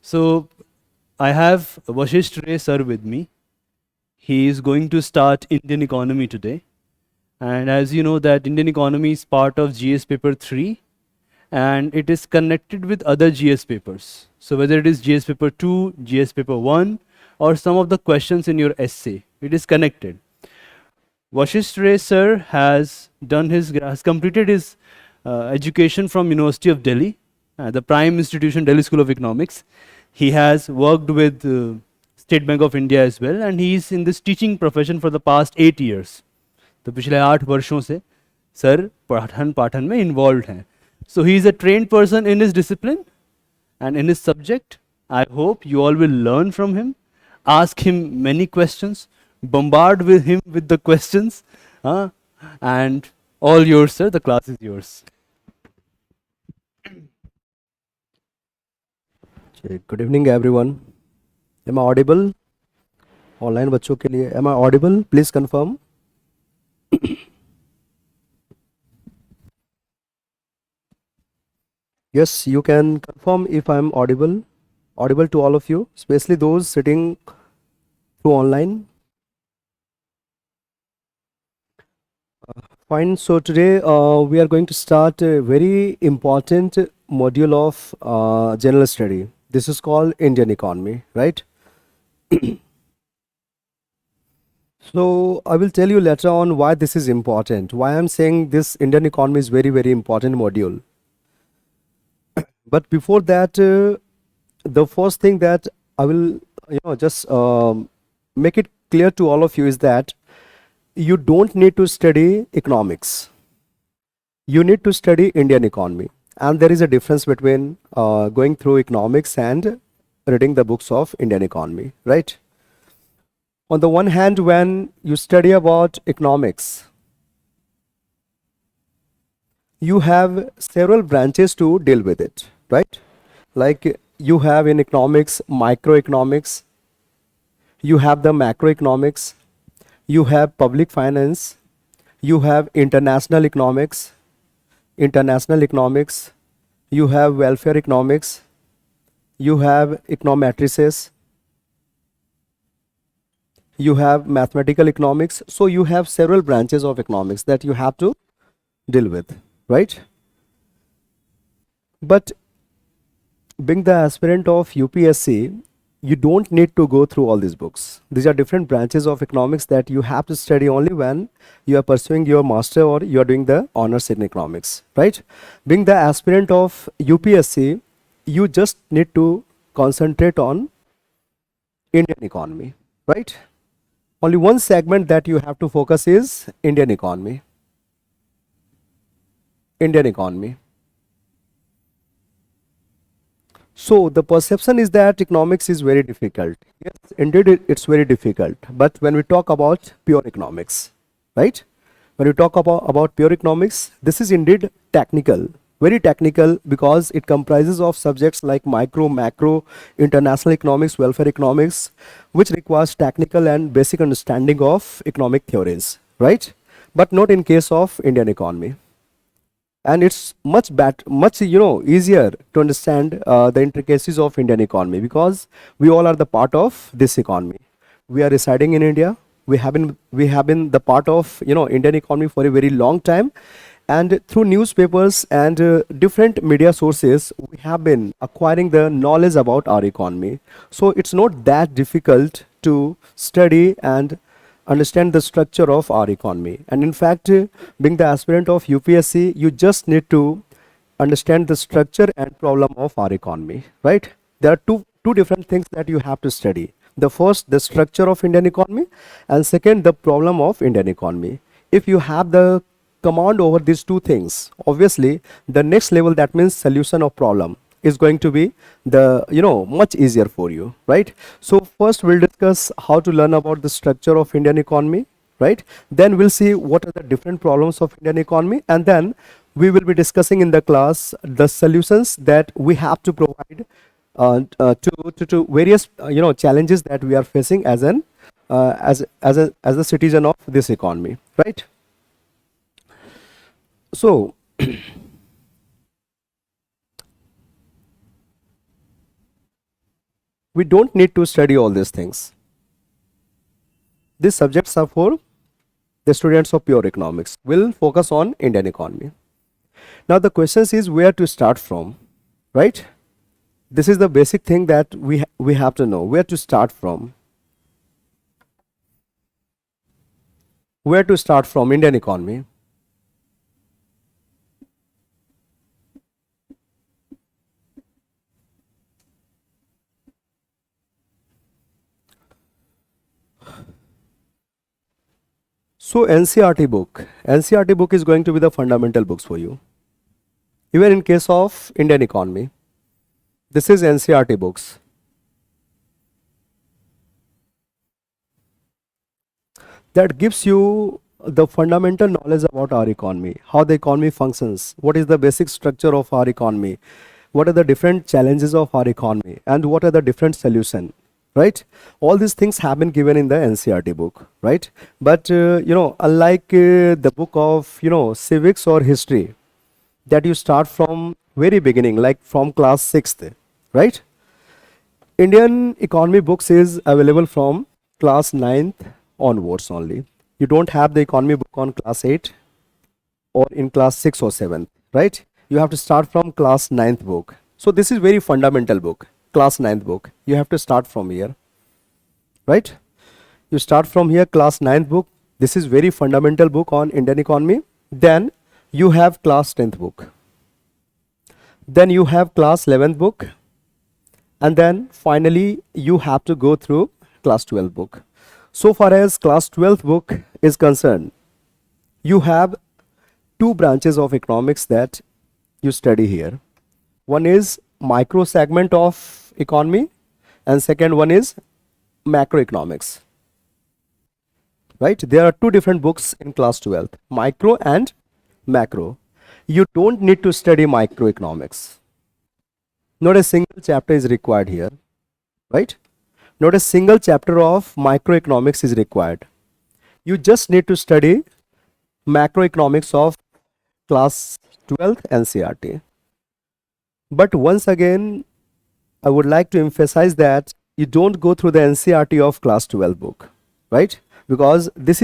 So I have Vashisht Ray sir with me. He is going to start Indian economy today. And as you know that Indian economy is part of GS paper 3 and it is connected with other GS papers. So whether it is GS paper 2, GS paper 1 or some of the questions in your essay, it is connected. Vashisht Ray sir has completed his education from University of Delhi, the prime institution Delhi School of Economics. He has worked with State Bank of India as well, and he is in this teaching profession for the past 8 years. तो पिछले 8 वर्षों से sir पठन पाठन में involved हैं. So he is a trained person in his discipline and in his subject. I hope you all will learn from him, ask him many questions, bombard with him with the questions, and all yours, sir. The class is yours. Good evening, everyone. Am I audible? Online बच्चों के लिए, am I audible? Please confirm. Yes, you can confirm if I am audible to all of you, especially those sitting through online. Fine. So today we are going to start a very important module of general study. This is called Indian economy, right? So I will tell you later on why this is important, why I'm saying this Indian economy is very, very important module. But before that, the first thing that I will, just make it clear to all of you is that you don't need to study economics. You need to study Indian economy. And there is a difference between going through economics and reading the books of Indian economy, right? On the one hand, when you study about economics, you have several branches to deal with it, right? Like you have in economics, microeconomics, you have the macroeconomics, you have public finance, you have international economics, you have welfare economics, you have econometrics, you have mathematical economics. So you have several branches of economics that you have to deal with, right? But being the aspirant of UPSC, you don't need to go through all these books. These are different branches of economics that you have to study only when you are pursuing your master or you are doing the honors in economics, right? Being the aspirant of UPSC, you just need to concentrate on Indian economy, right? Only one segment that you have to focus is Indian economy. So the perception is that economics is very difficult. Yes, indeed it's very difficult. But when we talk about pure economics, right? When we talk about pure economics, this is indeed technical, very technical, because it comprises of subjects like micro, macro, international economics, welfare economics, which requires technical and basic understanding of economic theories, right? But not in case of Indian economy. And it's much easier to understand the intricacies of Indian economy because we all are the part of this economy. We are residing in India. We have been the part of Indian economy for a very long time, and through newspapers and different media sources, we have been acquiring the knowledge about our economy. So it's not that difficult to study and understand the structure of our economy. And in fact, being the aspirant of UPSC, you just need to understand the structure and problem of our economy, right? There are two different things that you have to study. The first, the structure of Indian economy, and second, the problem of Indian economy. If you have the command over these two things, obviously the next level, that means solution of problem, is going to be the much easier for you, right? So first we'll discuss how to learn about the structure of Indian economy, right? Then we'll see what are the different problems of Indian economy, and then we will be discussing in the class the solutions that we have to provide to various challenges that we are facing as a citizen of this economy, right? So We don't need to study all these things. These subjects are for the students of pure economics. We'll focus on Indian economy. Now the question is where to start from, right? This is the basic thing that we have to know, where to start from. Where to start from Indian economy? So NCERT book is going to be the fundamental books for you. Even in case of Indian economy, this is NCERT books. That gives you the fundamental knowledge about our economy, how the economy functions, what is the basic structure of our economy, what are the different challenges of our economy, and what are the different solutions, right? All these things have been given in the NCERT book, right? But unlike the book of civics or history, that you start from very beginning, like from class 6th, right? Indian economy books is available from class 9th onwards only. You don't have the economy book on class 8 or in class 6 or 7, right? You have to start from class 9th book. So this is very fundamental book, class 9th book. You have to start from here, right? You start from here, class 9th book. This is very fundamental book on Indian economy. Then you have class 10th book. Then you have class 11th book. And then finally you have to go through class 12th book. So far as class 12th book is concerned, you have two branches of economics that you study here. One is micro segment of economy and second one is macroeconomics, right? There are two different books in class 12th, micro and macro. You don't need to study microeconomics. Not a single chapter is required here, right? Not a single chapter of microeconomics is required. You just need to study macroeconomics of class 12th NCERT. But once again, I would like to emphasize that you don't go through the NCERT of class 12 book, right? Because this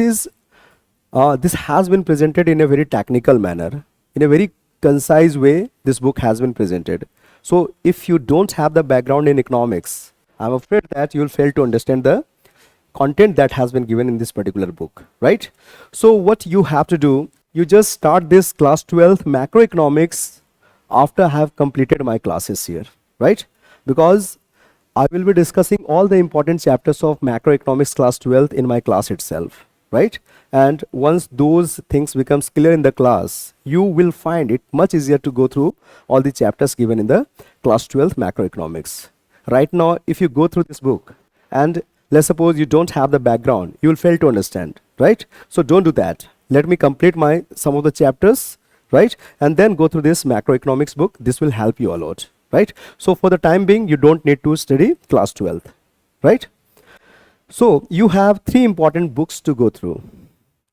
has been presented in a very technical manner, in a very concise way. This book has been presented. So if you don't have the background in economics, I'm afraid that you will fail to understand the content that has been given in this particular book, right? So what you have to do, you just start this class 12th macroeconomics after I have completed my classes here, right? Because I will be discussing all the important chapters of macroeconomics class 12th in my class itself, right? And once those things becomes clear in the class, you will find it much easier to go through all the chapters given in the class 12th macroeconomics. Right now, if you go through this book and let's suppose you don't have the background, you will fail to understand, right? So don't do that. Let me complete some of the chapters, right? And then go through this macroeconomics book. This will help you a lot, right? So for the time being, you don't need to study class 12th, right? So you have three important books to go through.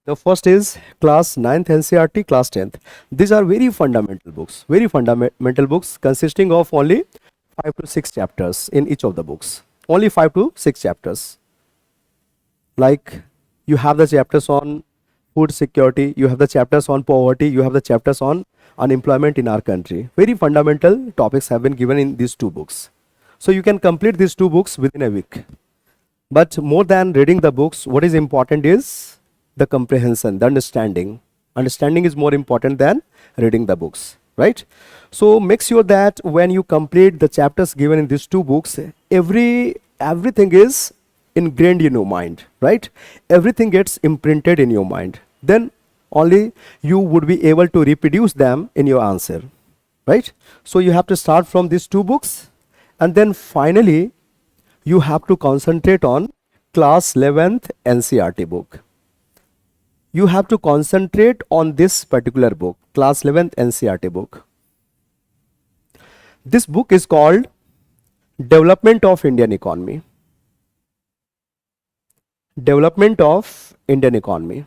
The first is class 9th NCERT, class 10th. These are very fundamental books consisting of only 5 to 6 chapters in each of the books. Only 5 to 6 chapters. Like you have the chapters on food security, you have the chapters on poverty, you have the chapters on unemployment in our country. Very fundamental topics have been given in these two books. So you can complete these two books within a week. But more than reading the books, what is important is the comprehension, the understanding. Understanding is more important than reading the books, right? So make sure that when you complete the chapters given in these two books, everything is ingrained in your mind, right? Everything gets imprinted in your mind. Then only you would be able to reproduce them in your answer, right? So you have to start from these two books, and then finally you have to concentrate on class 11th NCERT book. You have to concentrate on this particular book, class 11th NCERT book. This book is called Development of Indian Economy. Development of Indian Economy.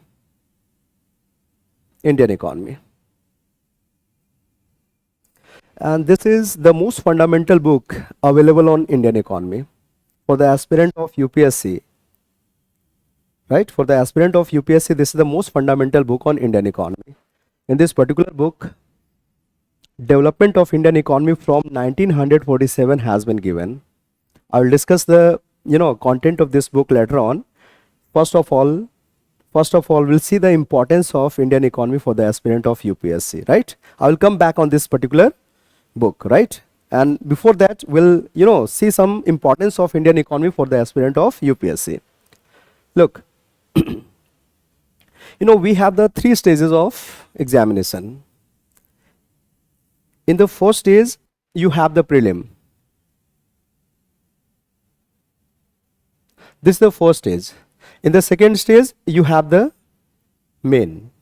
Indian Economy. And this is the most fundamental book available on Indian economy. for the aspirant of UPSC, right? For the aspirant of UPSC, this is the most fundamental book on Indian economy. In this particular book, development of Indian economy from 1947 has been given. I will discuss the content of this book later on. First of all, we'll see the importance of Indian economy for the aspirant of UPSC, right? I will come back on this particular book, right? And before that, we'll see some importance of Indian economy for the aspirant of UPSC. Look, we have the 3 stages of examination. In the first stage, you have the prelim. This is the first stage. In the second stage, you have the main.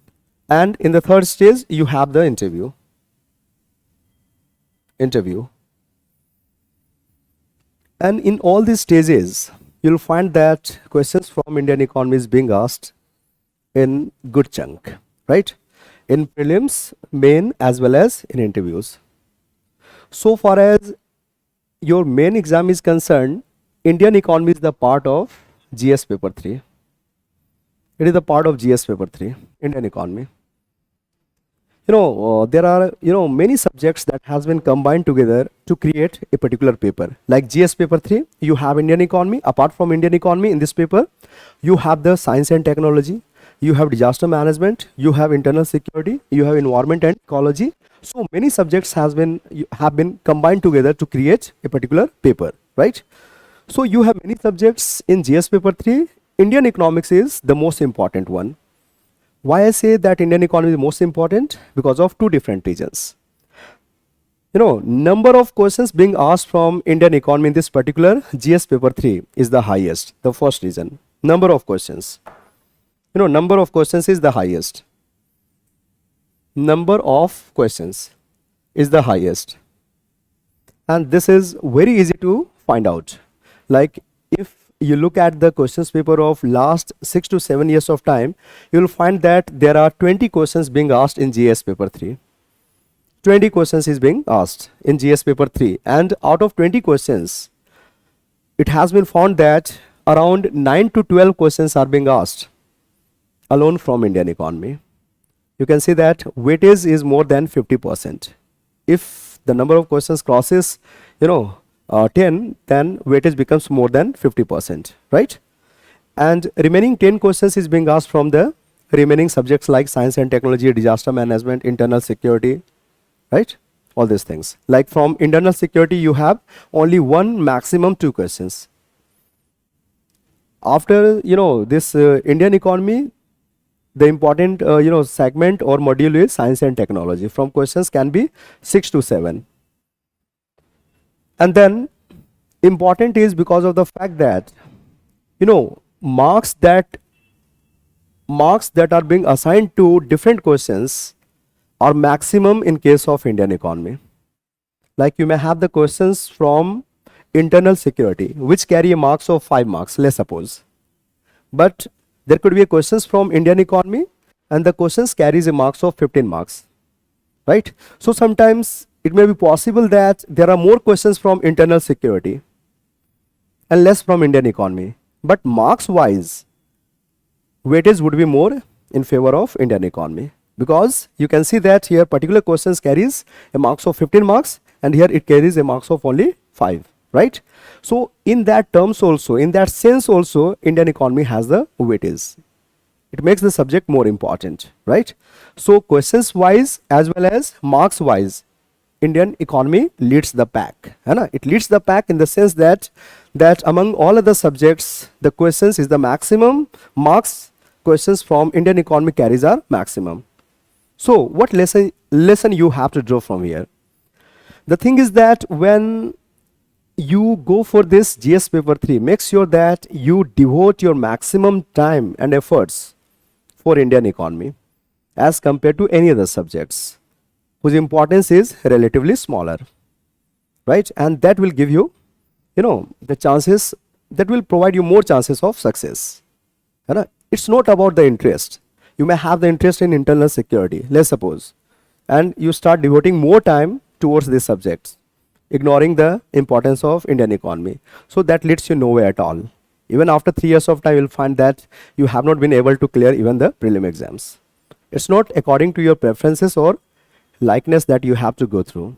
And in the third stage, you have the interview. And in all these stages, you'll find that questions from Indian economy is being asked in good chunk, right? In prelims, main, as well as in interviews. So far as your main exam is concerned, Indian economy is the part of GS paper 3. It is the part of GS paper 3, Indian economy. There are many subjects that has been combined together to create a particular paper. Like GS paper 3, you have Indian economy. Apart from Indian economy, in this paper, you have the science and technology, you have disaster management, you have internal security, you have environment and ecology. So many subjects have been combined together to create a particular paper, right? So you have many subjects in GS paper 3. Indian economics is the most important one. Why I say that Indian economy is most important? Because of 2 different reasons. Number of questions being asked from Indian economy in this particular GS paper 3 is the highest. The first reason, number of questions. Number of questions is the highest. Number of questions is the highest. And this is very easy to find out. Like if you look at the questions paper of last 6 to 7 years of time, you will find that there are 20 questions being asked in GS paper 3. 20 questions is being asked in GS paper 3. And out of 20 questions, it has been found that around 9 to 12 questions are being asked alone from Indian economy. You can see that weightage is more than 50%. If the number of questions crosses, 10, then weightage becomes more than 50%, right? And remaining 10 questions is being asked from the remaining subjects like science and technology, disaster management, internal security, right? All these things. Like from internal security, you have only 1, maximum 2 questions. After, this Indian economy, the important, segment or module is science and technology. From questions can be 6 to 7. And then important is because of the fact that marks that are being assigned to different questions are maximum in case of Indian economy. Like you may have the questions from internal security which carry a marks of 5 marks, let's suppose. But there could be a questions from Indian economy and the questions carries a marks of 15 marks, right? So sometimes it may be possible that there are more questions from internal security and less from Indian economy. But marks wise, weightage would be more in favor of Indian economy. Because you can see that here particular questions carries a marks of 15 marks and here it carries a marks of only 5, right? So in that terms also, in that sense also, Indian economy has the weightage. It makes the subject more important, right? So questions wise as well as marks wise, Indian economy leads the pack. It leads the pack in the sense that among all other subjects, the questions is the maximum marks questions from Indian economy carries are maximum. So what lesson you have to draw from here? The thing is that when you go for this GS paper 3, make sure that you devote your maximum time and efforts for Indian economy as compared to any other subjects whose importance is relatively smaller, right? And that will give you, the chances, that will provide you more chances of success. It's not about the interest. You may have the interest in internal security, let's suppose, and you start devoting more time towards these subjects. ignoring the importance of Indian economy. So that leads you nowhere at all. Even after 3 years of time, you'll find that you have not been able to clear even the prelim exams. It's not according to your preferences or likeness that you have to go through.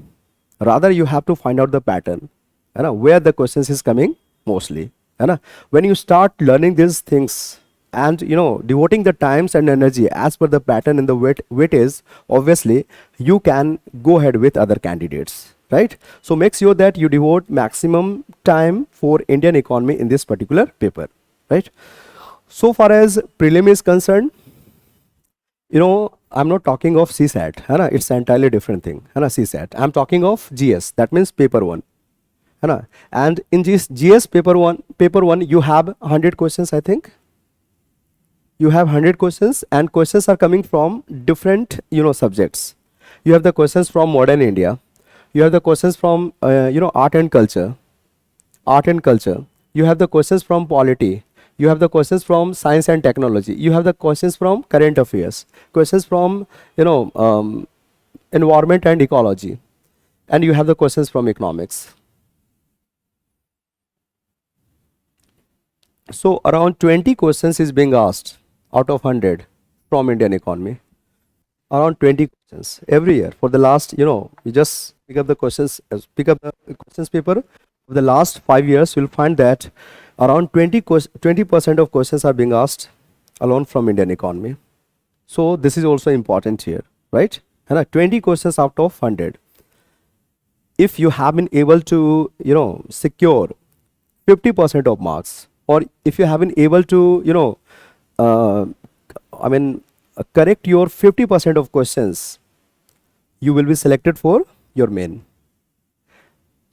Rather, you have to find out the pattern, where the questions is coming mostly. When you start learning these things and devoting the times and energy as per the pattern and the weight is, obviously you can go ahead with other candidates, right? So make sure that you devote maximum time for Indian economy in this particular paper, right? So far as prelim is concerned, I'm not talking of CSAT, it's an entirely different thing, CSAT. I'm talking of GS, that means paper 1. And in GS paper 1, you have 100 questions, I think. You have 100 questions, and questions are coming from different, subjects. You have the questions from modern India. You have the questions from, art and culture. You have the questions from polity. You have the questions from science and technology. You have the questions from current affairs. Questions from, environment and ecology. And you have the questions from economics. So around 20 questions is being asked out of 100 from Indian economy. Around 20 questions every year for the last, you just pick up the questions paper. For the last 5 years, you'll find that around 20% of questions are being asked alone from Indian economy. So this is also important here, right? 20 questions out of 100. If you have been able to, secure 50% of marks, or if you have been able to, correct your 50% of questions, you will be selected for your main.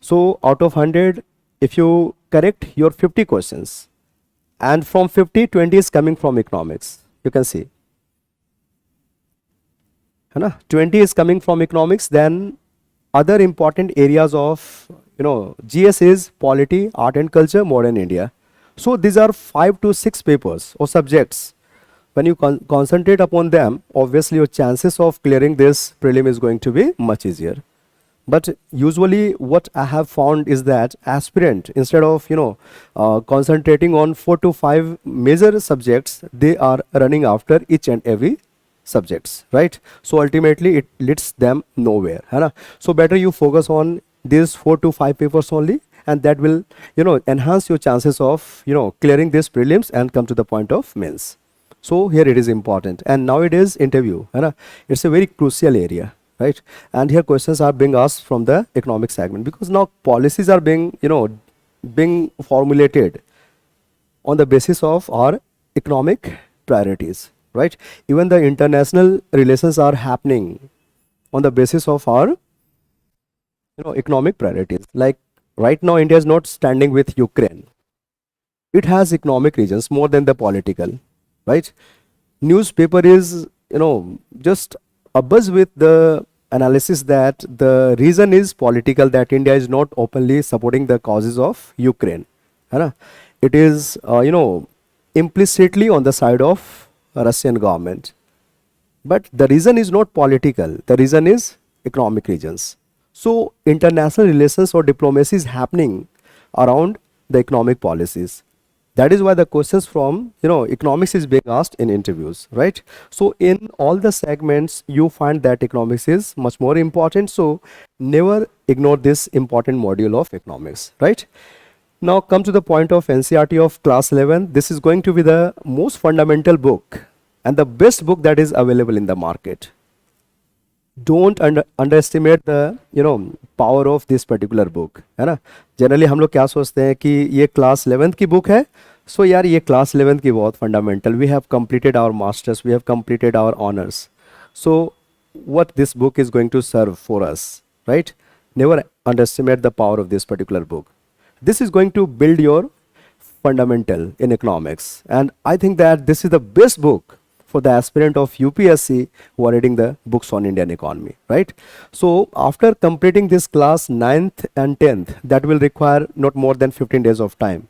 So out of 100, if you correct your 50 questions, and from 50, 20 is coming from economics, you can see. 20 is coming from economics, then other important areas of, GS is polity, art and culture, modern India. So these are 5 to 6 papers or subjects. When you concentrate upon them, obviously your chances of clearing this prelim is going to be much easier. But usually what I have found is that aspirant, instead of, concentrating on 4 to 5 major subjects, they are running after each and every subjects, right? So ultimately it leads them nowhere. So better you focus on these 4 to 5 papers only, and that will, enhance your chances of, clearing these prelims and come to the point of mains. So here it is important. And nowadays interview, it's a very crucial area, right? And here questions are being asked from the economic segment, because now policies are being, being formulated on the basis of our economic priorities, right? Even the international relations are happening on the basis of our, economic priorities. Like right now, India is not standing with Ukraine. It has economic reasons more than the political, right? Newspaper is, just abuzz with the analysis that the reason is political, that India is not openly supporting the causes of Ukraine. It is, implicitly on the side of Russian government. But the reason is not political. The reason is economic reasons. So international relations or diplomacy is happening around the economic policies. That is why the questions from, economics is being asked in interviews, right? So in all the segments, you find that economics is much more important. So never ignore this important module of economics, right? Now come to the point of NCERT of class 11. This is going to be the most fundamental book and the best book that is available in the market. Don't underestimate the power of this particular book, है ना? Generally हम लोग क्या सोचते हैं कि ये class 11th की book है, so यार ये class 11th की बहुत fundamental. We have completed our masters, we have completed our honors. So what this book is going to serve for us, right? Never underestimate the power of this particular book. This is going to build your fundamental in economics, and I think that this is the best book for the aspirant of UPSC who are reading the books on Indian economy, right? So after completing this class 9th and 10th, that will require not more than 15 days of time.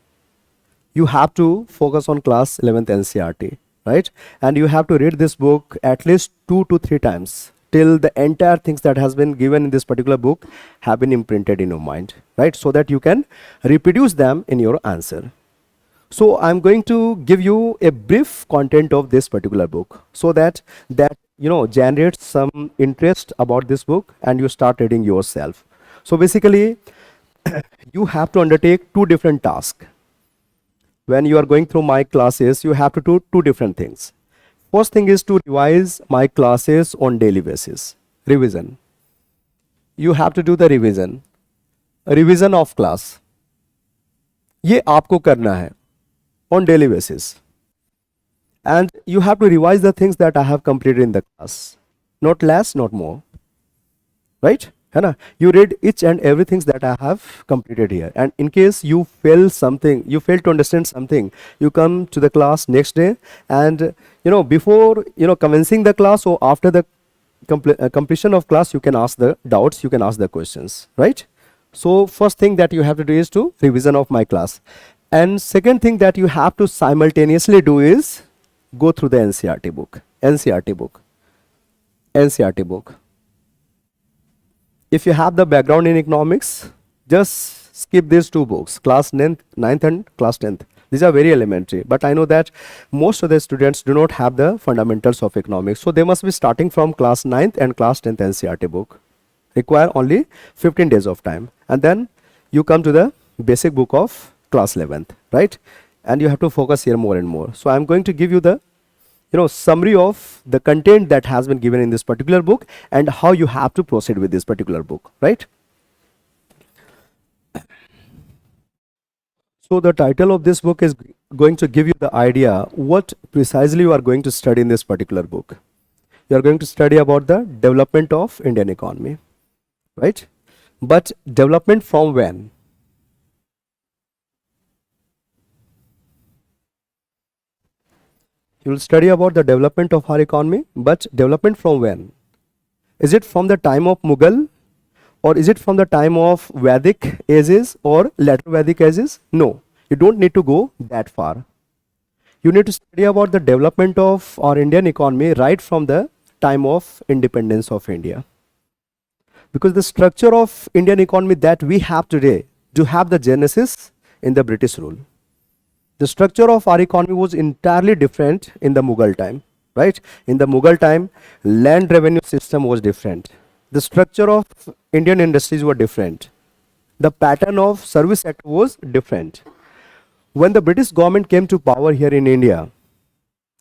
You have to focus on class 11th NCERT, right? And you have to read this book at least 2 to 3 times till the entire things that has been given in this particular book have been imprinted in your mind, right? So that you can reproduce them in your answer. So I'm going to give you a brief content of this particular book so that generates some interest about this book and you start reading yourself. So basically, you have to undertake two different tasks. When you are going through my classes, you have to do two different things. First thing is to revise my classes on daily basis. Revision. You have to do the revision. Revision of class. ये आपको करना है on daily basis. And you have to revise the things that I have completed in the class. Not less, not more. Right? You read each and everything that I have completed here. And in case you fail something, you fail to understand something, you come to the class next day and before commencing the class or after the completion of class, you can ask the doubts, you can ask the questions, right? So first thing that you have to do is to revision of my class. And second thing that you have to simultaneously do is go through the NCERT book. NCERT book. If you have the background in economics, just skip these two books, class 9th and class 10th. These are very elementary, but I know that most of the students do not have the fundamentals of economics. So they must be starting from class 9th and class 10th NCERT book. Require only 15 days of time. And then you come to the basic book of class 11th, right? And you have to focus here more and more. So I'm going to give you the summary of the content that has been given in this particular book and how you have to proceed with this particular book, right? So the title of this book is going to give you the idea what precisely you are going to study in this particular book. You are going to study about the development of Indian economy, right? But development from when? You will study about the development of our economy, but development from when? Is it from the time of Mughal, or is it from the time of Vedic ages or later Vedic ages? No, you don't need to go that far. You need to study about the development of our Indian economy right from the time of independence of India. Because the structure of Indian economy that we have today do have the genesis in the British rule. The structure of our economy was entirely different in the Mughal time, right? In the Mughal time, land revenue system was different. The structure of Indian industries were different. The pattern of service sector was different. When the British government came to power here in India,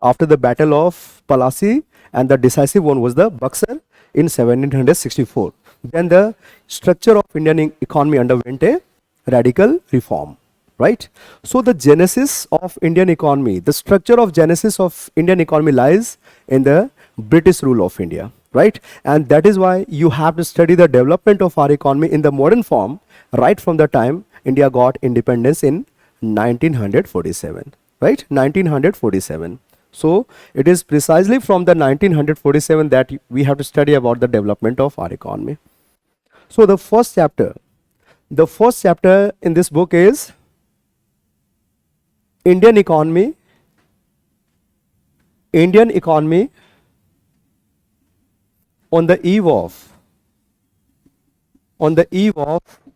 after the Battle of Plassey, and the decisive one was the Buxar in 1764, then the structure of Indian economy underwent a radical reform. Right? So the genesis of Indian economy, the structure of genesis of Indian economy lies in the British rule of India, right? And that is why you have to study the development of our economy in the modern form right from the time India got independence in 1947, right? 1947. So it is precisely from the 1947 that we have to study about the development of our economy. So the first chapter in this book is Indian economy on the eve of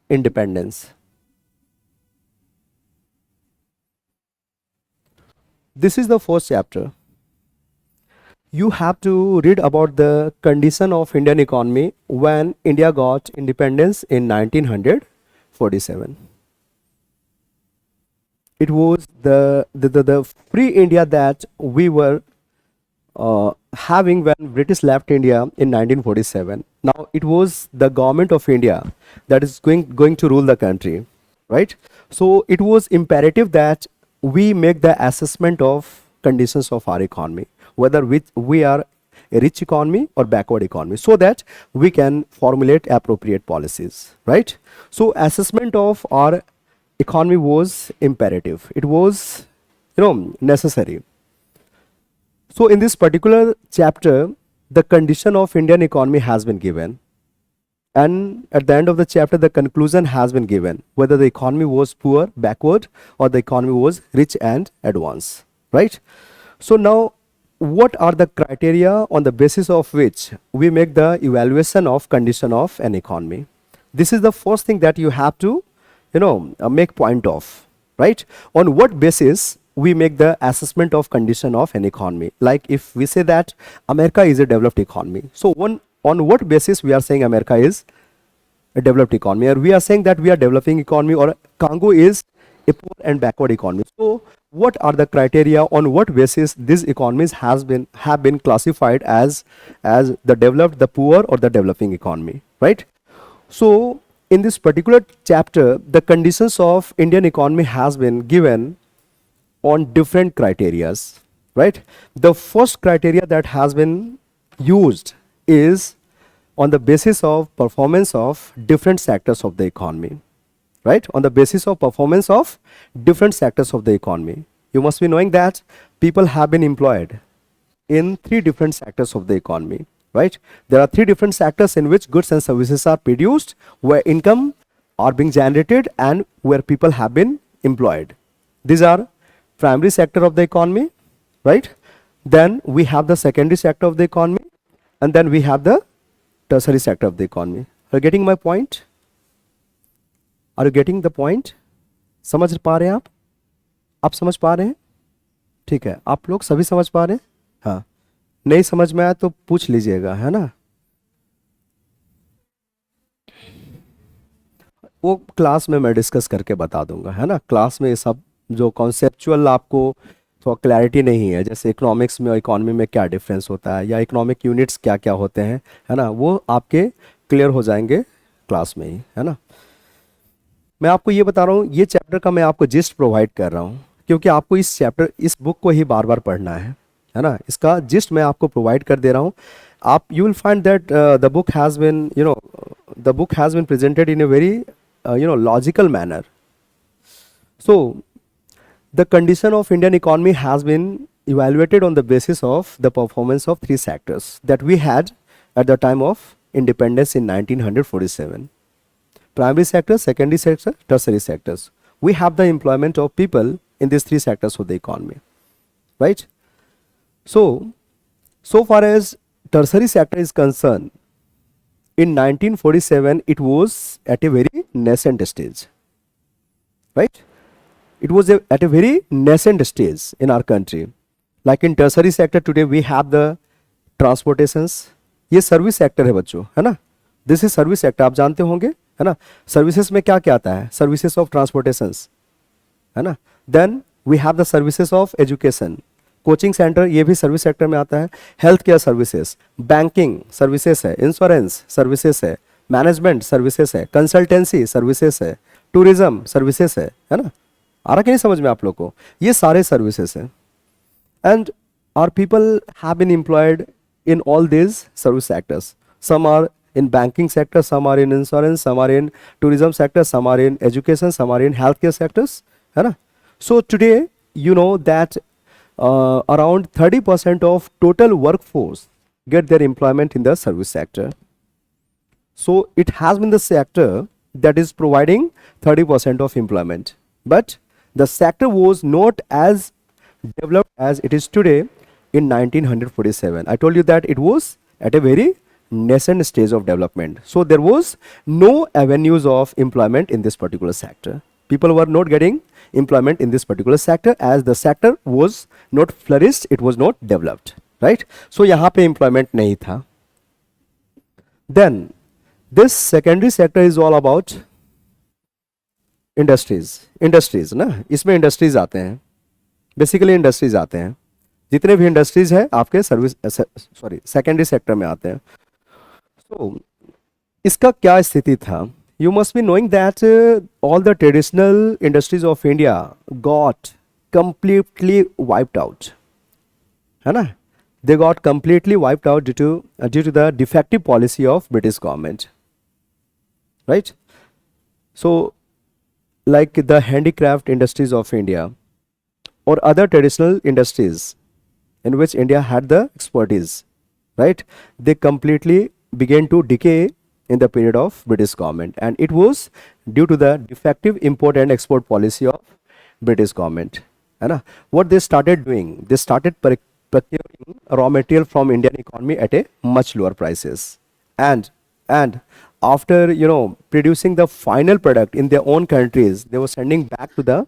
independence. This is the first chapter. You have to read about the condition of Indian economy when India got independence in 1947. It was the free India that we were having when British left India in 1947. Now it was the government of India that is going to rule the country, right? So it was imperative that we make the assessment of conditions of our economy, whether we are a rich economy or backward economy, so that we can formulate appropriate policies, right? So assessment of our economy was imperative. It was, necessary. So in this particular chapter, the condition of Indian economy has been given. And at the end of the chapter, the conclusion has been given, whether the economy was poor, backward, or the economy was rich and advanced, right? So now what are the criteria on the basis of which we make the evaluation of condition of an economy? This is the first thing that you have to, make point of, right? On what basis we make the assessment of condition of an economy? Like if we say that America is a developed economy, so on what basis we are saying America is a developed economy, or we are saying that we are developing economy, or Congo is a poor and backward economy? So what are the criteria on what basis these economies have been classified as the developed, the poor, or the developing economy, right? So in this particular chapter, the conditions of Indian economy has been given on different criterias, right? The first criteria that has been used is on the basis of performance of different sectors of the economy, right? On the basis of performance of different sectors of the economy. You must be knowing that people have been employed in 3 different sectors of the economy, right? There are 3 different sectors in which goods and services are produced, where income are being generated, and where people have been employed. These are primary sector of the economy, right? Then we have the secondary sector of the economy, and then we have the tertiary sector of the economy. Are you getting my point? Are you getting the point? समझ पा रहे हैं आप समझ पा रहे हैं? ठीक है, आप लोग सभी समझ पा रहे हैं? हाँ, नहीं समझ में आया तो पूछ लीजिएगा, है ना? वो क्लास में मैं डिस्कस करके बता दूंगा, है ना? क्लास में ये सब जो कॉन्सेप्चुअल आपको थोड़ा क्लैरिटी नहीं है, जैसे इकोनॉमिक्स में और इकोनॉमी में क्या डिफरेंस होता है, या इकोनॉमिक यूनिट्स क्या क्या होते हैं, है ना, वो आपके क्लियर हो जाएंगे क्लास में ही, है ना? मैं आपको ये बता रहा हूँ, ये चैप्टर का मैं आपको जिस्ट प्रोवाइड कर रहा हूँ, क्योंकि आपको इस बुक को ही बार बार पढ़ना है ना? इसका जिस्ट मैं आपको प्रोवाइड कर दे रहा हूँ. आप you will find that the book has been presented in a very logical manner. So the condition of Indian economy has been evaluated on the basis of the performance of 3 sectors that we had at the time of independence in 1947. Primary sector, secondary sector, tertiary sectors. We have the employment of people in these 3 sectors of the economy, right? So far as tertiary sector is concerned, in 1947 it was at a very nascent stage, right? It was at a very nascent stage in our country. Like in tertiary sector today we have the transportations. ये service sector है बच्चों, है ना? This is service sector, आप जानते होंगे, है ना? सर्विसेज में क्या क्या आता है? सर्विसेज ऑफ ट्रांसपोर्टेशंस, है ना? Then we have the services of education, coaching center, ये भी सर्विस सेक्टर में आता है. Health care services, banking services है, इंश्योरेंस सर्विसेज है, मैनेजमेंट सर्विसेज है, कंसल्टेंसी सर्विसेज है, टूरिज्म सर्विसेज है ना? आ रहा कि नहीं समझ में आप लोग को? ये सारे सर्विसेज हैं. And our people have been employed in all these service sectors. Some are in banking sector, some are in insurance, some are in tourism sector, some are in education, some are in healthcare sectors, है ना? So today you know that around 30% of total workforce get their employment in the service sector. So it has been the sector that is providing 30% of employment, but the sector was not as developed as it is today in 1947. I told you that it was at a very nascent stage of development. So there was no avenues of employment in this particular sector. People were not getting employment in this particular sector as the sector was not flourished, it was not developed, right? So यहाँ पे employment नहीं था. Then this secondary sector is all about industries ना, इसमें industries आते हैं, basically industries आते हैं. जितने भी industries है आपके secondary sector में आते हैं. So इसका क्या स्थिति था? You must be knowing that all the traditional industries of India got completely wiped out, है ना? They got completely wiped out due to the defective policy of British government, right? So like the handicraft industries of India or other traditional industries in which India had the expertise, right? They completely began to decay in the period of British government, and it was due to the defective import and export policy of British government, है ना? What they started doing, they started procuring raw material from Indian economy at a much lower prices, and and after producing the final product in their own countries, they were sending back to the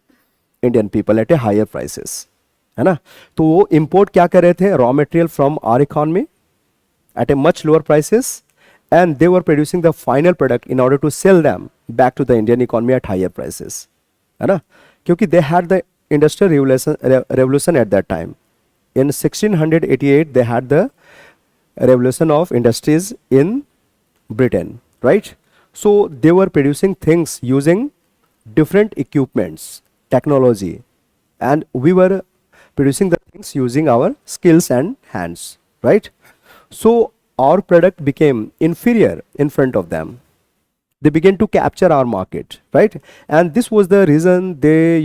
Indian people at a higher prices, है ना. तो वो import क्या कर रहे थे, raw material from our economy at a much lower prices, and they were producing the final product in order to sell them back to the Indian economy at higher prices, है ना. क्योंकि they had the industrial revolution at that time. In 1688 they had the revolution of industries in Britain, right? So they were producing things using different equipments, technology, and we were producing the things using our skills and hands, right? So our product became inferior in front of them. They began to capture our market, right? And this was the reason they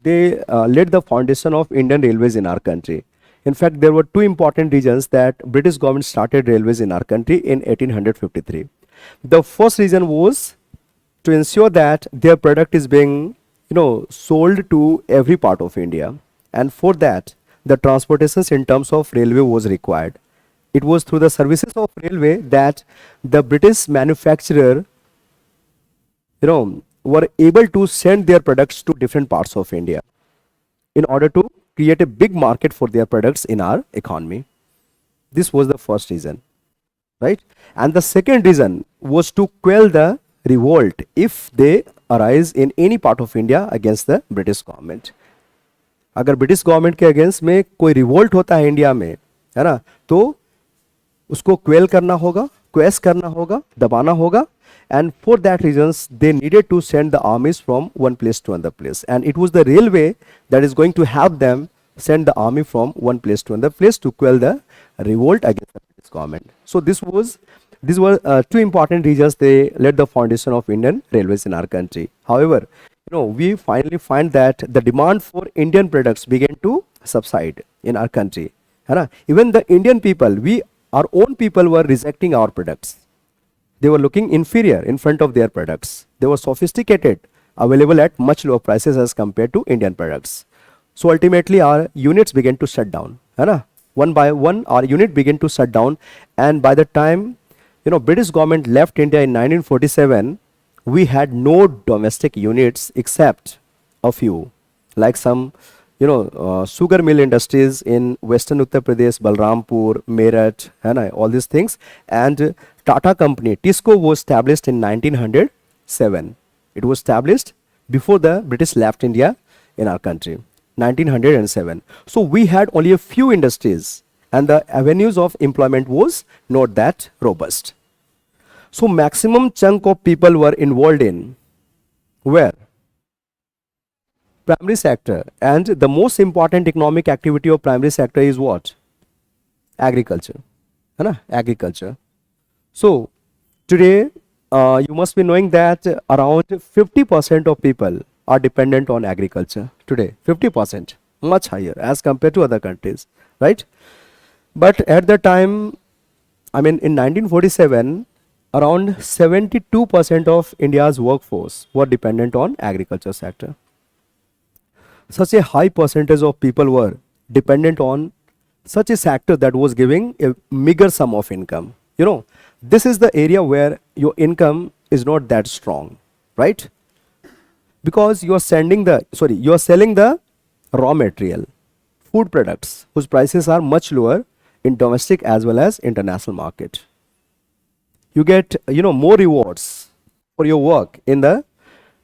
laid the foundation of Indian railways in our country. In fact, there were two important reasons that British government started railways in our country in 1853. The first reason was to ensure that their product is being sold to every part of India, and for that the transportations in terms of railway was required. It was through the services of railway that the British manufacturer were able to send their products to different parts of India in order to create a big market for their products in our economy. This was the first reason, right? And the second reason was to quell the revolt if they arise in any part of India against the British government. अगर British government के against में कोई revolt होता है India में, है ना, तो उसको क्वेल करना होगा, क्वेस करना होगा, दबाना होगा, and for that reasons they needed to send the armies from one place to another place, and it was the railway that is going to help them send the army from one place to another place to quell the revolt against the British government. So these were two important reasons they laid the foundation of Indian railways in our country. However, we finally find that the demand for Indian products began to subside in our country. Even the Indian people, our own people were rejecting our products. They were looking inferior in front of their products. They were sophisticated, available at much lower prices as compared to Indian products. So ultimately our units began to shut down. One by one our unit began to shut down, and by the time British government left India in 1947, we had no domestic units except a few, like some sugar mill industries in western Uttar Pradesh, Balrampur, Meerut, all these things. And Tata company, Tisco, was established in 1907. It was established before the British left India in our country, 1907. So we had only a few industries, and the avenues of employment was not that robust. So maximum chunk of people were involved in where? Primary sector. And the most important economic activity of primary sector is what? Agriculture. Agriculture. So today you must be knowing that around 50% of people are dependent on agriculture today. 50%, much higher as compared to other countries, right? But at the time, in 1947, around 72% of India's workforce were dependent on agriculture sector. Such a high percentage of people were dependent on such a sector that was giving a meager sum of income. This is the area where your income is not that strong, right? Because you are selling the raw material, food products whose prices are much lower in domestic as well as international market. You get more rewards for your work in the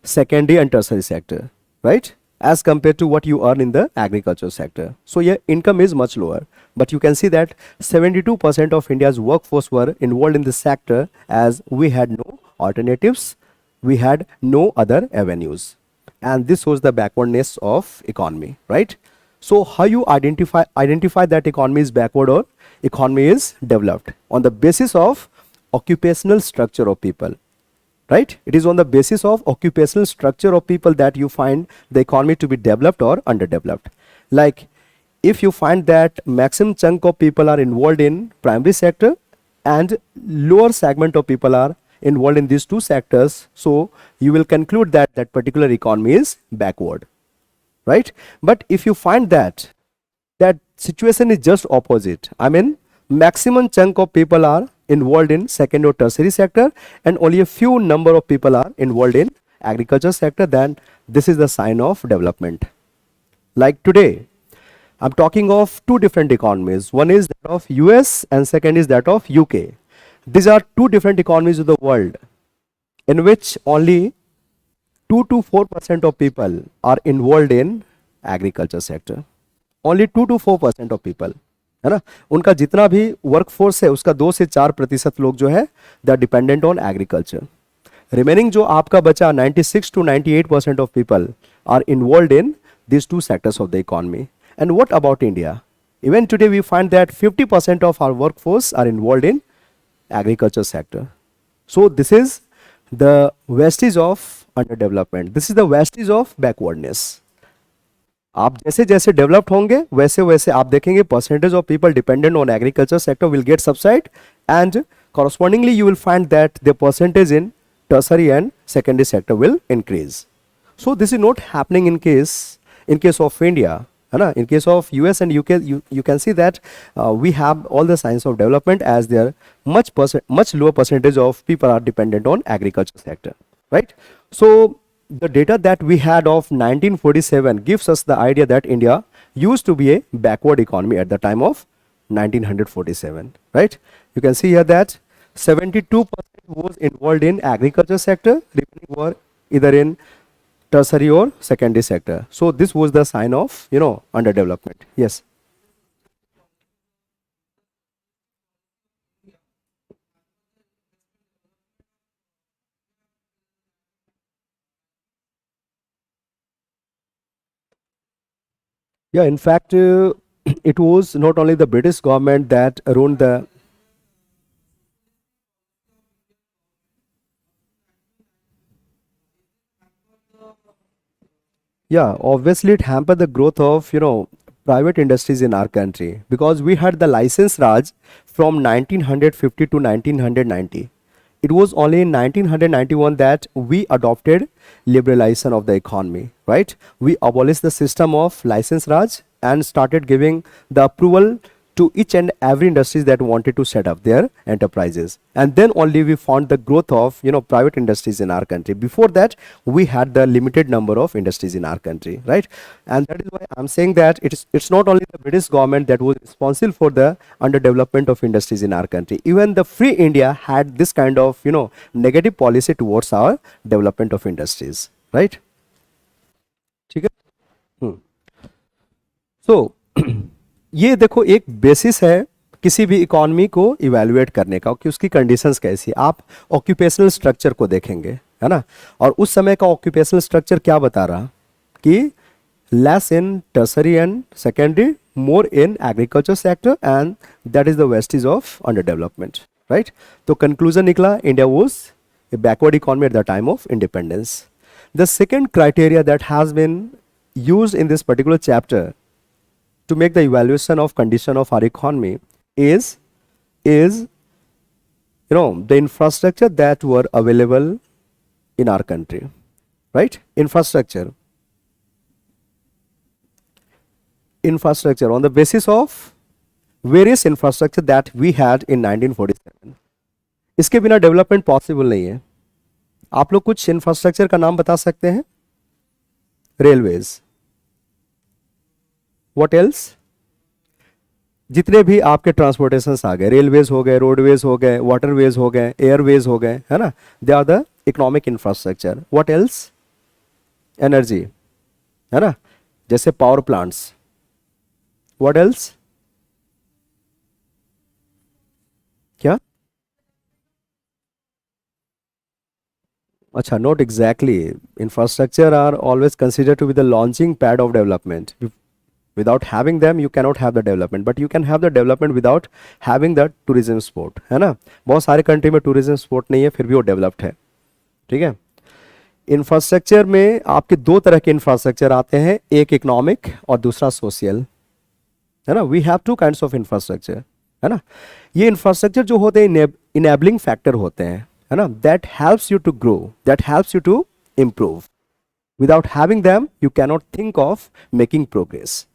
secondary and tertiary sector, right, as compared to what you earn in the agriculture sector. So your income is much lower, but you can see that 72% of India's workforce were involved in this sector, as we had no alternatives, we had no other avenues, and this was the backwardness of economy, right? So how you identify that economy is backward or economy is developed? On the basis of occupational structure of people, right? It is on the basis of occupational structure of people that you find the economy to be developed or underdeveloped. Like if you find that maximum chunk of people are involved in primary sector and lower segment of people are involved in these two sectors, so you will conclude that that particular economy is backward, right? But if you find that that situation is just opposite. I mean, maximum chunk of people are involved in second or tertiary sector, and only a few number of people are involved in agriculture sector. Then this is the sign of development. Like today, I'm talking of two different economies. One is that of US and second is that of UK. These are two different economies of the world in which only 2 to 4% of people are involved in agriculture sector. Only 2 to 4% of people, है ना, उनका जितना भी workforce है उसका 2 से 4% लोग जो है they are dependent on agriculture. Remaining जो आपका बचा 96 to 98% of people are involved in these two sectors of the economy. And what about India? Even today we find that 50% of our workforce are involved in agriculture sector. So this is the vestige of underdevelopment. This is the vestige of backwardness. आप जैसे जैसे developed होंगे वैसे वैसे आप देखेंगे percentage of people dependent on agriculture sector will get subside, and correspondingly you will find that the percentage in tertiary and secondary sector will increase. So this is not happening in case of India, है ना. In case of US and UK, you can see that we have all the signs of development, as there much lower percentage of people are dependent on agriculture sector, right? So the data that we had of 1947 gives us the idea that India used to be a backward economy at the time of 1947, right? You can see here that 72% was involved in agriculture sector, remaining were either in tertiary or secondary sector. So this was the sign of, underdevelopment. Yes. Yeah, in fact, it was not only the British government that ruined the. Yeah, obviously it hampered the growth of, private industries in our country, because we had the license Raj from 1950 to 1990. It was only in 1991 that we adopted liberalization of the economy, right? We abolished the system of license Raj and started giving the approval to each and every industries that wanted to set up their enterprises. And then only we found the growth of, private industries in our country. Before that, we had the limited number of industries in our country, right? And that is why I'm saying that it's not only the British government that was responsible for the underdevelopment of industries in our country. Even the Free India had this kind of, negative policy towards our development of industries, right? ठीक है? So ये देखो एक basis है किसी भी economy को evaluate करने का कि उसकी कंडीशंस कैसी. आप ऑक्यूपेशनल स्ट्रक्चर को देखेंगे, है ना, और उस समय का ऑक्यूपेशनल स्ट्रक्चर क्या बता रहा कि less in tertiary and secondary, more in agriculture sector, and that is the wastage of under development, right. तो कंक्लूजन निकला, India was a backward economy at the time of independence. The second criteria that has been used in this particular chapter to make the evaluation of condition of our economy is the infrastructure that were available in our country, right? Infrastructure on the basis of various infrastructure that we had in 1947. इसके बिना development possible नहीं है. आप लोग कुछ infrastructure का नाम बता सकते हैं? रेलवेज. What else? जितने भी आपके ट्रांसपोर्टेशन आ गए, रेलवेज हो गए, रोडवेज हो गए, वाटरवेज हो गए, एयरवेज हो गए, है ना, they are the economic infrastructure. What else? Energy, है ना, जैसे पावर प्लांट्स. What else? क्या? अच्छा, not exactly. Infrastructure are always considered to be the launching pad of development. Without having them you cannot have the development, but you can have the development without having the tourism sport, है ना. बहुत सारे country में tourism sport नहीं है फिर भी वो डेवलप्ड है, ठीक है. इंफ्रास्ट्रक्चर में आपके दो तरह के इंफ्रास्ट्रक्चर आते हैं, एक इकोनॉमिक और दूसरा सोशल, है ना. We have two kinds of infrastructure, है ना. ये इंफ्रास्ट्रक्चर जो होते हैं इनेबलिंग फैक्टर होते हैं, है ना, that helps you to grow, that helps you to improve. Without having them you cannot think of making progress.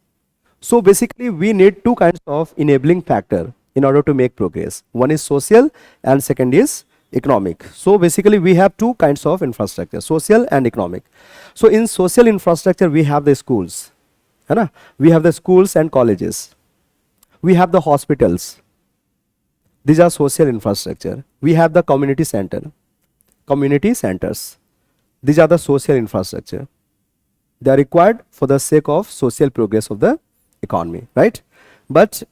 So basically we need two kinds of enabling factor in order to make progress. One is social and second is economic. So basically we have two kinds of infrastructure, social and economic. So in social infrastructure we have the schools, है ना? We have the schools and colleges, we have the hospitals, these are social infrastructure. We have the community centers, these are the social infrastructure. They are required for the sake of social progress of the economy, right? But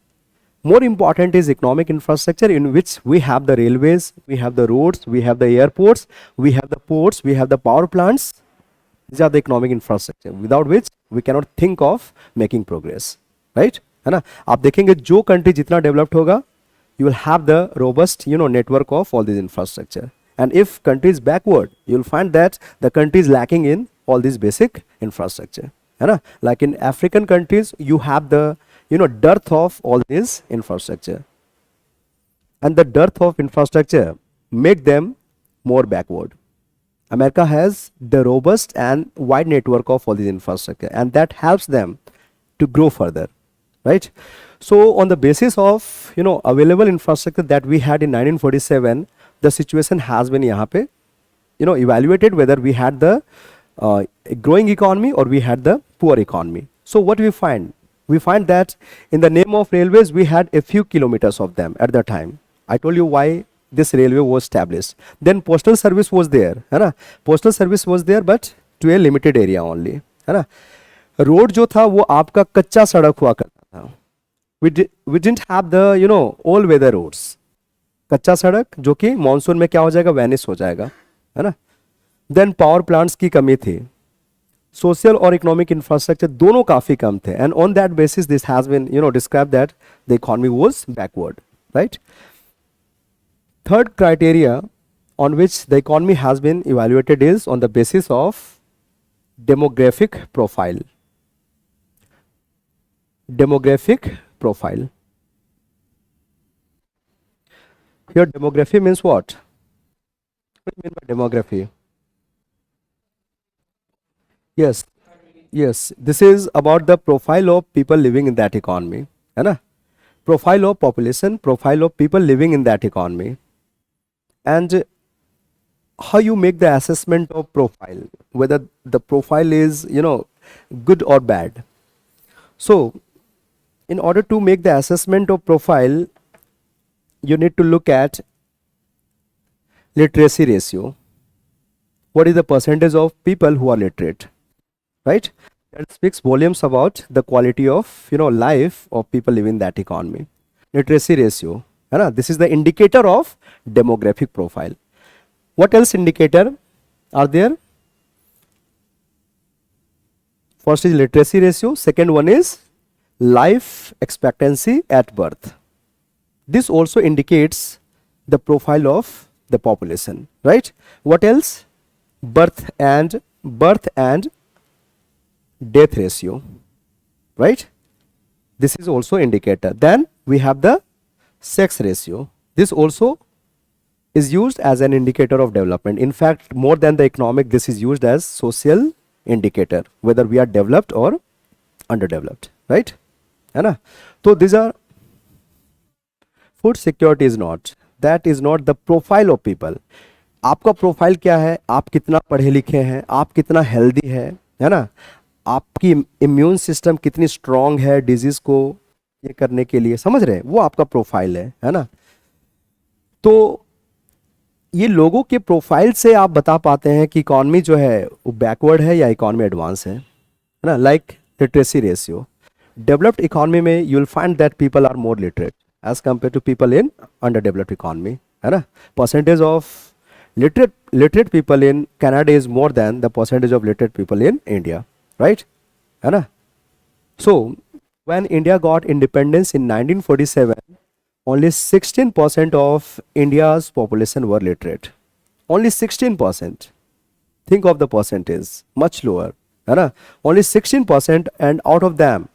more important is economic infrastructure, in which we have the railways, we have the roads, we have the airports, we have the ports, we have the power plants. These are the economic infrastructure without which we cannot think of making progress, right? है ना? आप देखेंगे जो country जितना developed होगा, you will have the robust, network of all these infrastructure. And if country is backward, you will find that the country is lacking in all these basic infrastructure, है ना? Like in African countries, you have the dearth of all this infrastructure, and the dearth of infrastructure make them more backward. America has the robust and wide network of all these infrastructure, and that helps them to grow further, right? So on the basis of available infrastructure that we had in 1947, the situation has been यहाँ पे evaluated whether we had the growing economy or we had the poor economy. So what we find? We find that in the name of railways, we had a few kilometers of them at the time. I told you why this railway was established. Then postal service was there, है ना? Postal service was there, but to a limited area only, है ना? Road जो था वो आपका कच्चा सड़क हुआ करता था. We didn't have the all weather roads. कच्चा सड़क जो कि मॉनसून में क्या हो जाएगा, वैनिश हो जाएगा, है ना? देन पावर प्लांट्स की कमी थी. सोशल और इकोनॉमिक इंफ्रास्ट्रक्चर दोनों काफी कम थे, and on that basis this has been describe that the economy was backward, right? Third criteria on which the economy has been evaluated is on the basis of demographic profile. Demographic profile. Here demography means what? What do you mean by demography? Yes, yes. This is about the profile of people living in that economy, है ना? Profile of population, profile of people living in that economy, and how you make the assessment of profile, whether the profile is good or bad. So in order to make the assessment of profile, you need to look at literacy ratio. What is the percentage of people who are literate, right? That speaks volumes about the quality of life of people living in that economy. Literacy ratio, है ना? This is the indicator of demographic profile. What else indicator are there? First is literacy ratio, second one is life expectancy at birth. This also indicates the profile of the population, right? What else? Birth and death ratio, right? This is also indicator. Then we have the sex ratio. This also is used as an indicator of development. In fact, more than the economic, this is used as social indicator, whether we are developed or underdeveloped, right? है ना? So these are food security is not. That is not the profile of people. आपका profile क्या है? आप कितना पढ़े लिखे हैं, आप कितना हेल्दी है ना? आपकी इम्यून सिस्टम कितनी स्ट्रांग है डिजीज को ये करने के लिए, समझ रहे हैं? वो आपका प्रोफाइल है ना? तो ये लोगों के प्रोफाइल से आप बता पाते हैं कि इकॉनमी जो है वो बैकवर्ड है या इकॉनमी एडवांस है ना? Like literacy ratio. Developed economy में you will find that people are more literate as compare to people in under developed economy, है ना? Percentage of literate people in Canada is more than the percentage of literate people in India, right? है ना? So when India got independence in 1947, only 16% of India's population were literate. Only 16%. Think of the percentage, much lower, है ना? Only 16%, and out of them,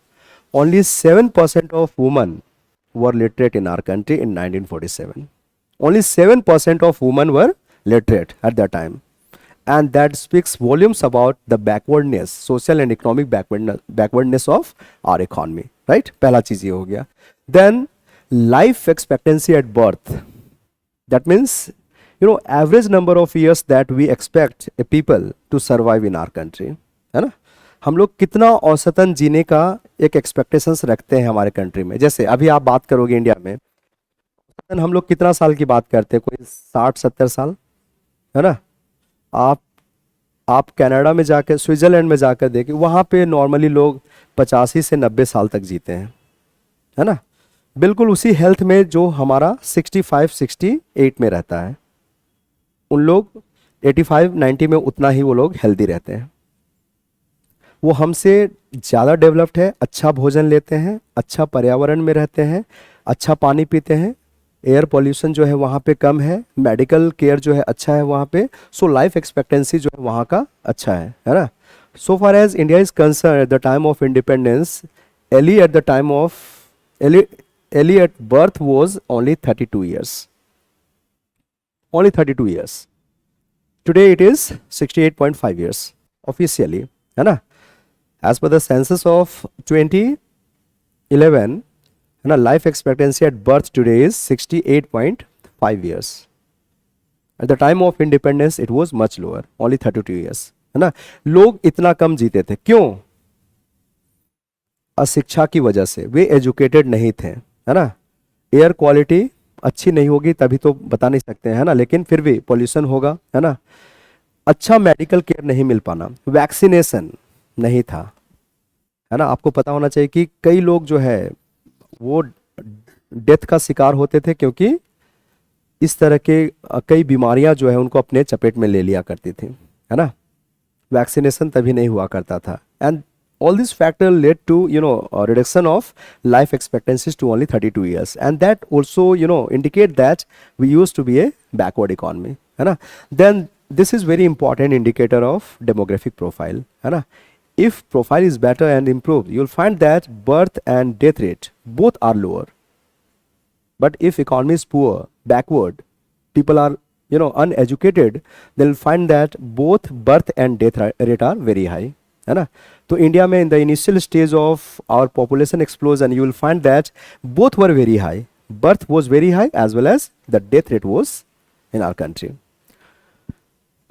only 7% of women were literate in our country in 1947. Only 7% of women were literate at that time, and that speaks volumes about the backwardness, social and economic backwardness of our economy, right? पहला चीज ये हो गया. Then life expectancy at birth, that means average number of years that we expect a people to survive in our country, है ना. हम लोग कितना औसतन जीने का एक एक्सपेक्टेशंस रखते हैं हमारे कंट्री में. जैसे अभी आप बात करोगे इंडिया में, औसतन हम लोग कितना साल की बात करते हैं, कोई 60-70 साल, है ना. आप कनाडा में जाकर, स्विट्जरलैंड में जाकर देखें, वहाँ पे नॉर्मली लोग 85 से 90 साल तक जीते हैं, है ना. बिल्कुल उसी हेल्थ में जो हमारा 65-68 में रहता है, उन लोग 85-90 में उतना ही वो लोग हेल्दी रहते हैं. वो हमसे ज़्यादा डेवलप्ड है, अच्छा भोजन लेते हैं, अच्छा पर्यावरण में रहते हैं, अच्छा पानी पीते हैं, एयर पोल्यूशन जो है वहाँ पे कम है, मेडिकल केयर जो है अच्छा है वहाँ पे. सो लाइफ एक्सपेक्टेंसी जो है वहाँ का अच्छा है ना. So far as India is concerned, at the time of independence, LE at birth was only 32 years, only 32 years. Today it is 68.5 years officially, है ना. As per the census of 2011, है ना, life expectancy at birth today is 68.5 years. At the time of independence it was much lower, only 32 years, है ना. लोग इतना कम जीते थे, क्यों? अशिक्षा की वजह से, वे एजुकेटेड नहीं थे, है ना. एयर क्वालिटी अच्छी नहीं होगी तभी तो बता नहीं सकते हैं, है ना, लेकिन फिर भी पॉल्यूशन होगा, है ना. अच्छा मेडिकल केयर नहीं मिल पाना, वैक्सीनेशन नहीं था, है ना. आपको पता होना चाहिए कि कई लोग जो है वो डेथ का शिकार होते थे क्योंकि इस तरह के कई बीमारियां जो है उनको अपने चपेट में ले लिया करती थी, है ना. वैक्सीनेशन तभी नहीं हुआ करता था. And all this factor led to a reduction of life expectancies to only 32 years, and that also indicate that we used to be a backward economy, है ना. Then this is very important indicator of demographic profile, है ना. If profile is better and improved, you'll find that birth and death rate both are lower. But if economy is poor, backward, people are uneducated, they'll find that both birth and death rate are very high, है ना. तो India में in the initial stage of our population explosion you will find that both were very high, birth was very high as well as the death rate was in our country.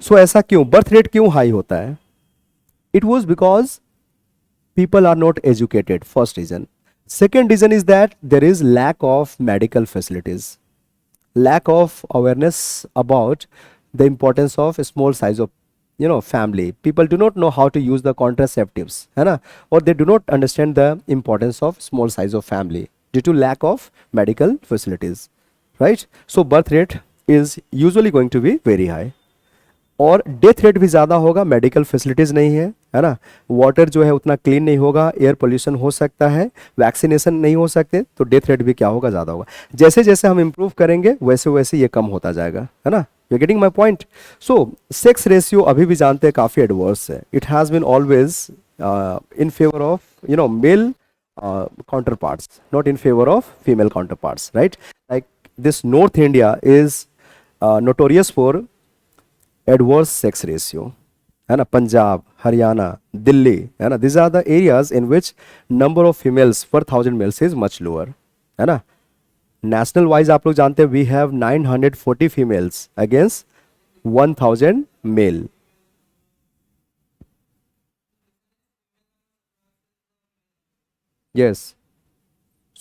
So ऐसा क्यों, birth rate क्यों high होता है? It was because people are not educated, first reason. Second reason is that there is lack of medical facilities, lack of awareness about the importance of a small size of family. People do not know how to use the contraceptives, है ना, or they do not understand the importance of small size of family due to lack of medical facilities, right? So birth rate is usually going to be very high. और death rate भी ज़्यादा होगा, medical facilities नहीं है ना. Water जो है उतना क्लीन नहीं होगा, एयर पोल्यूशन हो सकता है, वैक्सीनेशन नहीं हो सकते, तो डेथ रेट भी क्या होगा, ज़्यादा होगा. जैसे जैसे हम इम्प्रूव करेंगे वैसे वैसे ये कम होता जाएगा, है ना. You getting my point. So sex ratio अभी भी जानते हैं काफ़ी एडवर्स है. It has been always in favour of male counterparts, not in favour of female counterparts, right. Like this north India is notorious for adverse sex ratio, है ना. पंजाब, हरियाणा, दिल्ली, है ना, these are the areas in which number of females per 1000 males is much lower, है ना. National wise आप लोग जानते हैं we have 940 females against 1000 male. Yes.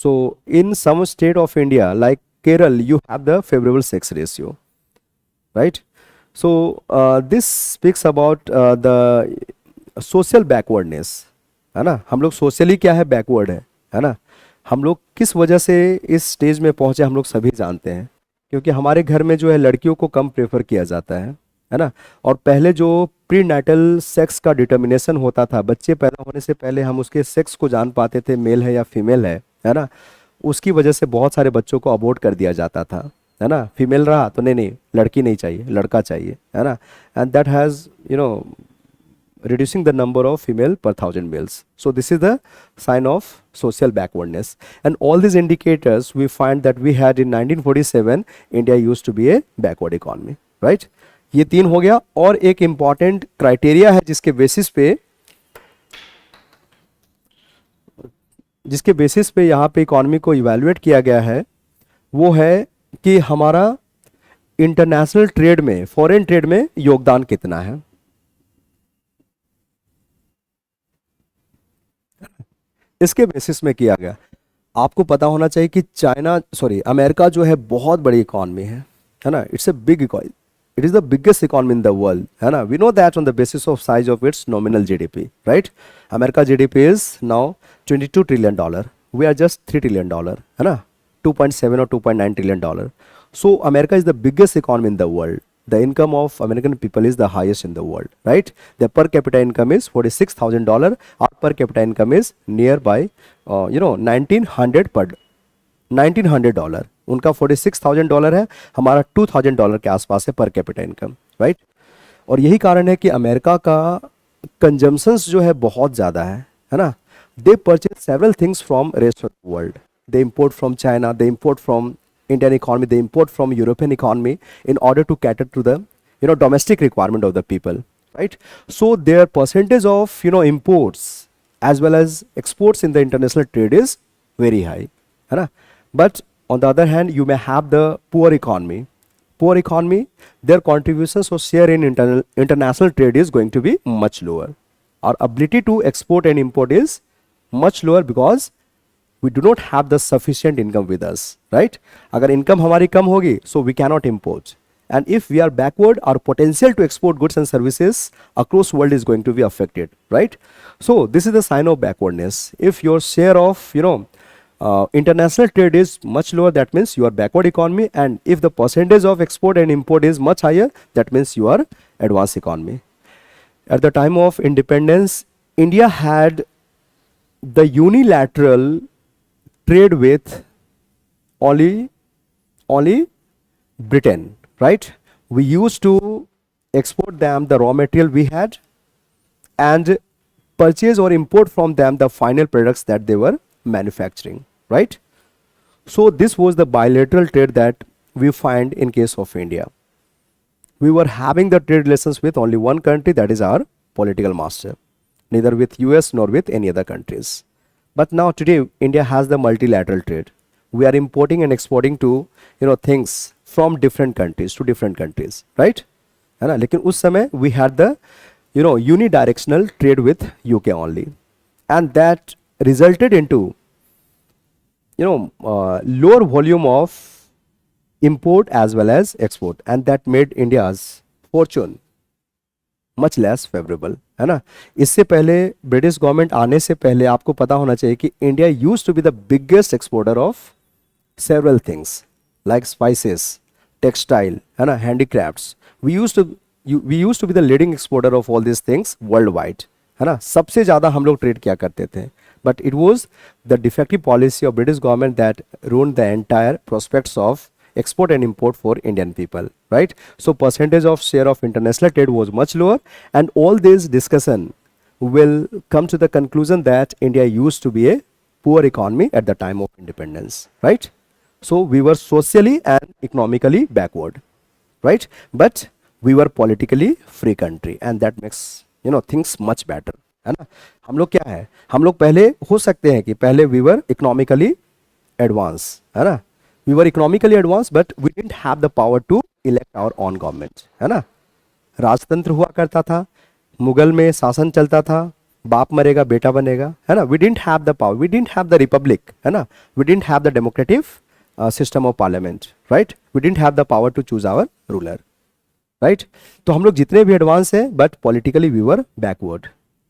So in some state of India like Kerala you have the favorable sex ratio, right. So this speaks about the social backwardness, है ना. हम लोग सोशली क्या है, बैकवर्ड है ना. हम लोग किस वजह से इस स्टेज में पहुंचे हम लोग सभी जानते हैं, क्योंकि हमारे घर में जो है लड़कियों को कम प्रेफर किया जाता है ना. और पहले जो प्री नाइटल सेक्स का डिटर्मिनेशन होता था, बच्चे पैदा होने से पहले हम उसके सेक्स को जान पाते थे, मेल है या फीमेल है ना. उसकी वजह से बहुत सारे बच्चों को अबॉर्ट कर दिया जाता था, है ना. फीमेल रहा तो नहीं लड़की नहीं चाहिए, लड़का चाहिए, है ना. And that has reducing the number of female per 1000 males. So this is the sign of social backwardness, and all these indicators we find that we had in 1947 India used to be a backward economy, right. ये 3 हो गया। और एक important criteria है जिसके basis पे यहाँ पे इकोनॉमी को इवैल्यूएट किया गया है, वो है कि हमारा इंटरनेशनल ट्रेड में, फॉरेन ट्रेड में योगदान कितना है। इसके बेसिस में किया गया। आपको पता होना चाहिए कि अमेरिका जो है बहुत बड़ी इकोनॉमी है ना, it's a big economy, it is the biggest economy in the world, है ना। We know that on the basis of size of its nominal GDP, right. America GDP is now $22 trillion, we are just $3 trillion, है ना, 2.7 और 2.9 trillion dollar. So America is the biggest economy in the world. The income of American people is the highest in the world, right? Their per capita income is $46,000. Our per capita income is nearby, $1,900. उनका $46,000 है, हमारा $2,000 के आसपास है per capita income, right. और यही कारण है कि अमेरिका का कंजम्पशंस जो है बहुत ज़्यादा है ना। दे purchase several things from rest of the world. They import from China, they import from Indian economy, they import from European economy in order to cater to the domestic requirement of the people, right? So their percentage of imports as well as exports in the international trade is very high, है ना. But on the other hand, you may have the poor economy. Poor economy, their contributions or share in international trade is going to be much lower. Our ability to export and import is much lower because we do not have the sufficient income with us, right? अगर income हमारी कम होगी, so we cannot import. And if we are backward, our potential to export goods and services across world is going to be affected, right? So this is the sign of backwardness. If your share of international trade is much lower, that means you are backward economy. And if the percentage of export and import is much higher, that means you are advanced economy. At the time of independence, India had the unilateral trade with only Britain, right? We used to export them the raw material we had and purchase or import from them the final products that they were manufacturing, right? So this was the bilateral trade that we find in case of India. We were having the trade relations with only one country, that is our political master, neither with US nor with any other countries. But now today India has the multilateral trade. We are importing and exporting to things from different countries to different countries, right? है ना. लेकिन उस समय we had the unidirectional trade with UK only, and that resulted into lower volume of import as well as export, and that made India's fortune much less favourable, है ना. इससे पहले British government आने से पहले आपको पता होना चाहिए कि India use to be the biggest exporter of several things like spices, textile, है ना, handicrafts. We use to be the leading exporter of all this things worldwide, है ना. सबसे ज़्यादा हम लोग ट्रेड किया करते थे. But it was the defective policy of British government that ruined the entire prospects of export and import for Indian people, right? So percentage of share of international trade was much lower, and all this discussion will come to the conclusion that India used to be a poor economy at the time of independence, right? So we were socially and economically backward, right? But we were politically free country, and that makes things much better, है ना. हम लोग क्या है, हम लोग पहले हो सकते हैं कि पहले we were economically advanced, है ना. We were economically advanced, but we didn't have the power to elect our own government, है ना. राजतंत्र हुआ करता था, मुगल में शासन चलता था, बाप मरेगा बेटा बनेगा, है ना. We didn't have the power, we didn't have the republic, है ना. We didn't have the democratic system of parliament, right? We didn't have the power to choose our ruler, right? तो हम लोग जितने भी एडवांस हैं, but politically we were backward.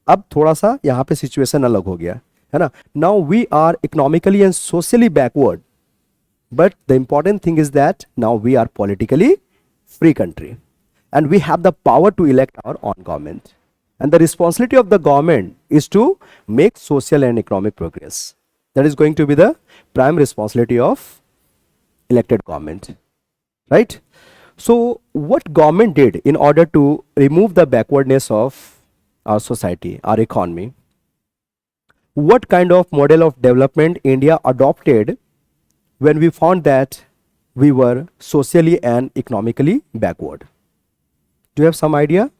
अब थोड़ा सा यहाँ पे सिचुएशन अलग हो गया, है ना. Now we are economically and socially backward. But the important thing is that now we are politically free country, and we have the power to elect our own government. And the responsibility of the government is to make social and economic progress. That is going to be the prime responsibility of elected government, right? So what government did in order to remove the backwardness of our society, our economy? What kind of model of development India adopted when we found that we were socially and economically backward? Do you have some idea?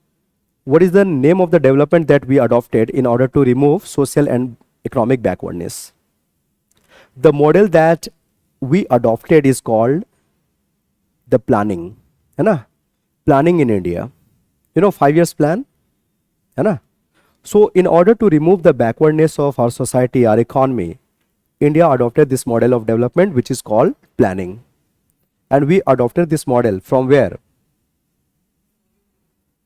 What is the name of the development that we adopted in order to remove social and economic backwardness? The model that we adopted is called the planning, है ना? Planning in India. You know, 5 years plan, है ना? So in order to remove the backwardness of our society, our economy, India adopted this model of development which is called planning. And we adopted this model from where?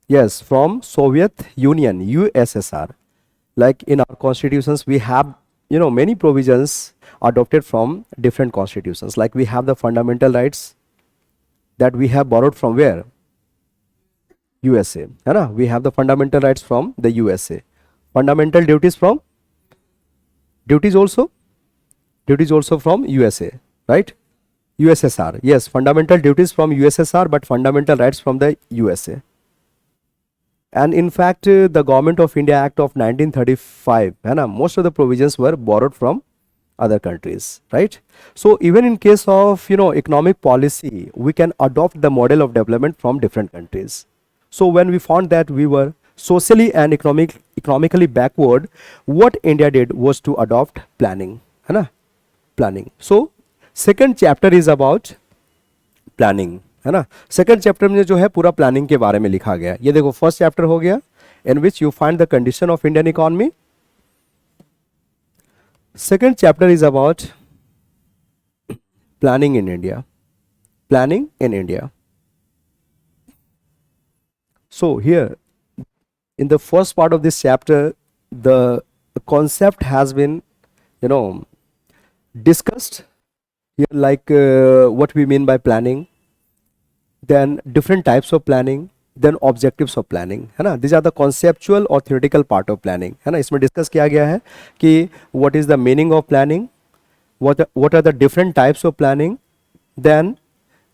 Yes, from Soviet Union, USSR. Like in our constitutions, we have, many provisions adopted from different constitutions. Like we have the fundamental rights that we have borrowed from where? USA. है ना? We have the fundamental rights from the USA. Fundamental duties from? Duties also from USA, right? USSR. Yes, fundamental duties from USSR, but fundamental rights from the USA. And in fact, the Government of India Act of 1935, most of the provisions were borrowed from other countries, right? So even in case of, economic policy, we can adopt the model of development from different countries. So when we found that we were socially and economically backward, what India did was to adopt planning, planning. So second chapter is about planning, है ना? Second chapter में जो है पूरा planning के बारे में लिखा गया. ये देखो फर्स्ट चैप्टर हो गया in which you find the condition of Indian economy. Second chapter is about planning in India. Planning in India. So here in the first part of this chapter, the concept has been, discussed here, like what we mean by planning, then different types of planning, then objectives of planning, है ना? These are the conceptual or theoretical part of planning, है ना? इसमें discuss किया गया है कि what is the meaning of planning, what are the different types of planning, then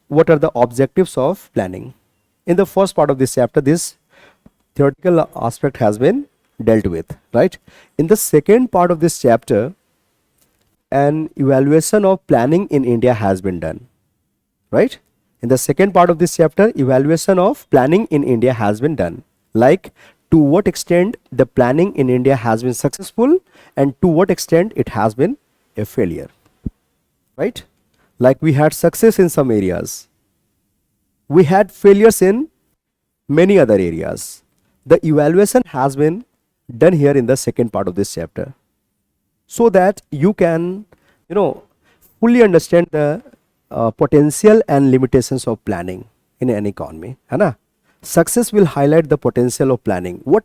what are the objectives of planning. In the first part of this chapter, this theoretical aspect has been dealt with, right? In the second part of this chapter, an evaluation of planning in India has been done, right? In the second part of this chapter, evaluation of planning in India has been done. Like to what extent the planning in India has been successful and to what extent it has been a failure, right? Like we had success in some areas, we had failures in many other areas. The evaluation has been done here in the second part of this chapter, so that you can, fully understand the potential and limitations of planning in an economy, है ना? Success will highlight the potential of planning, what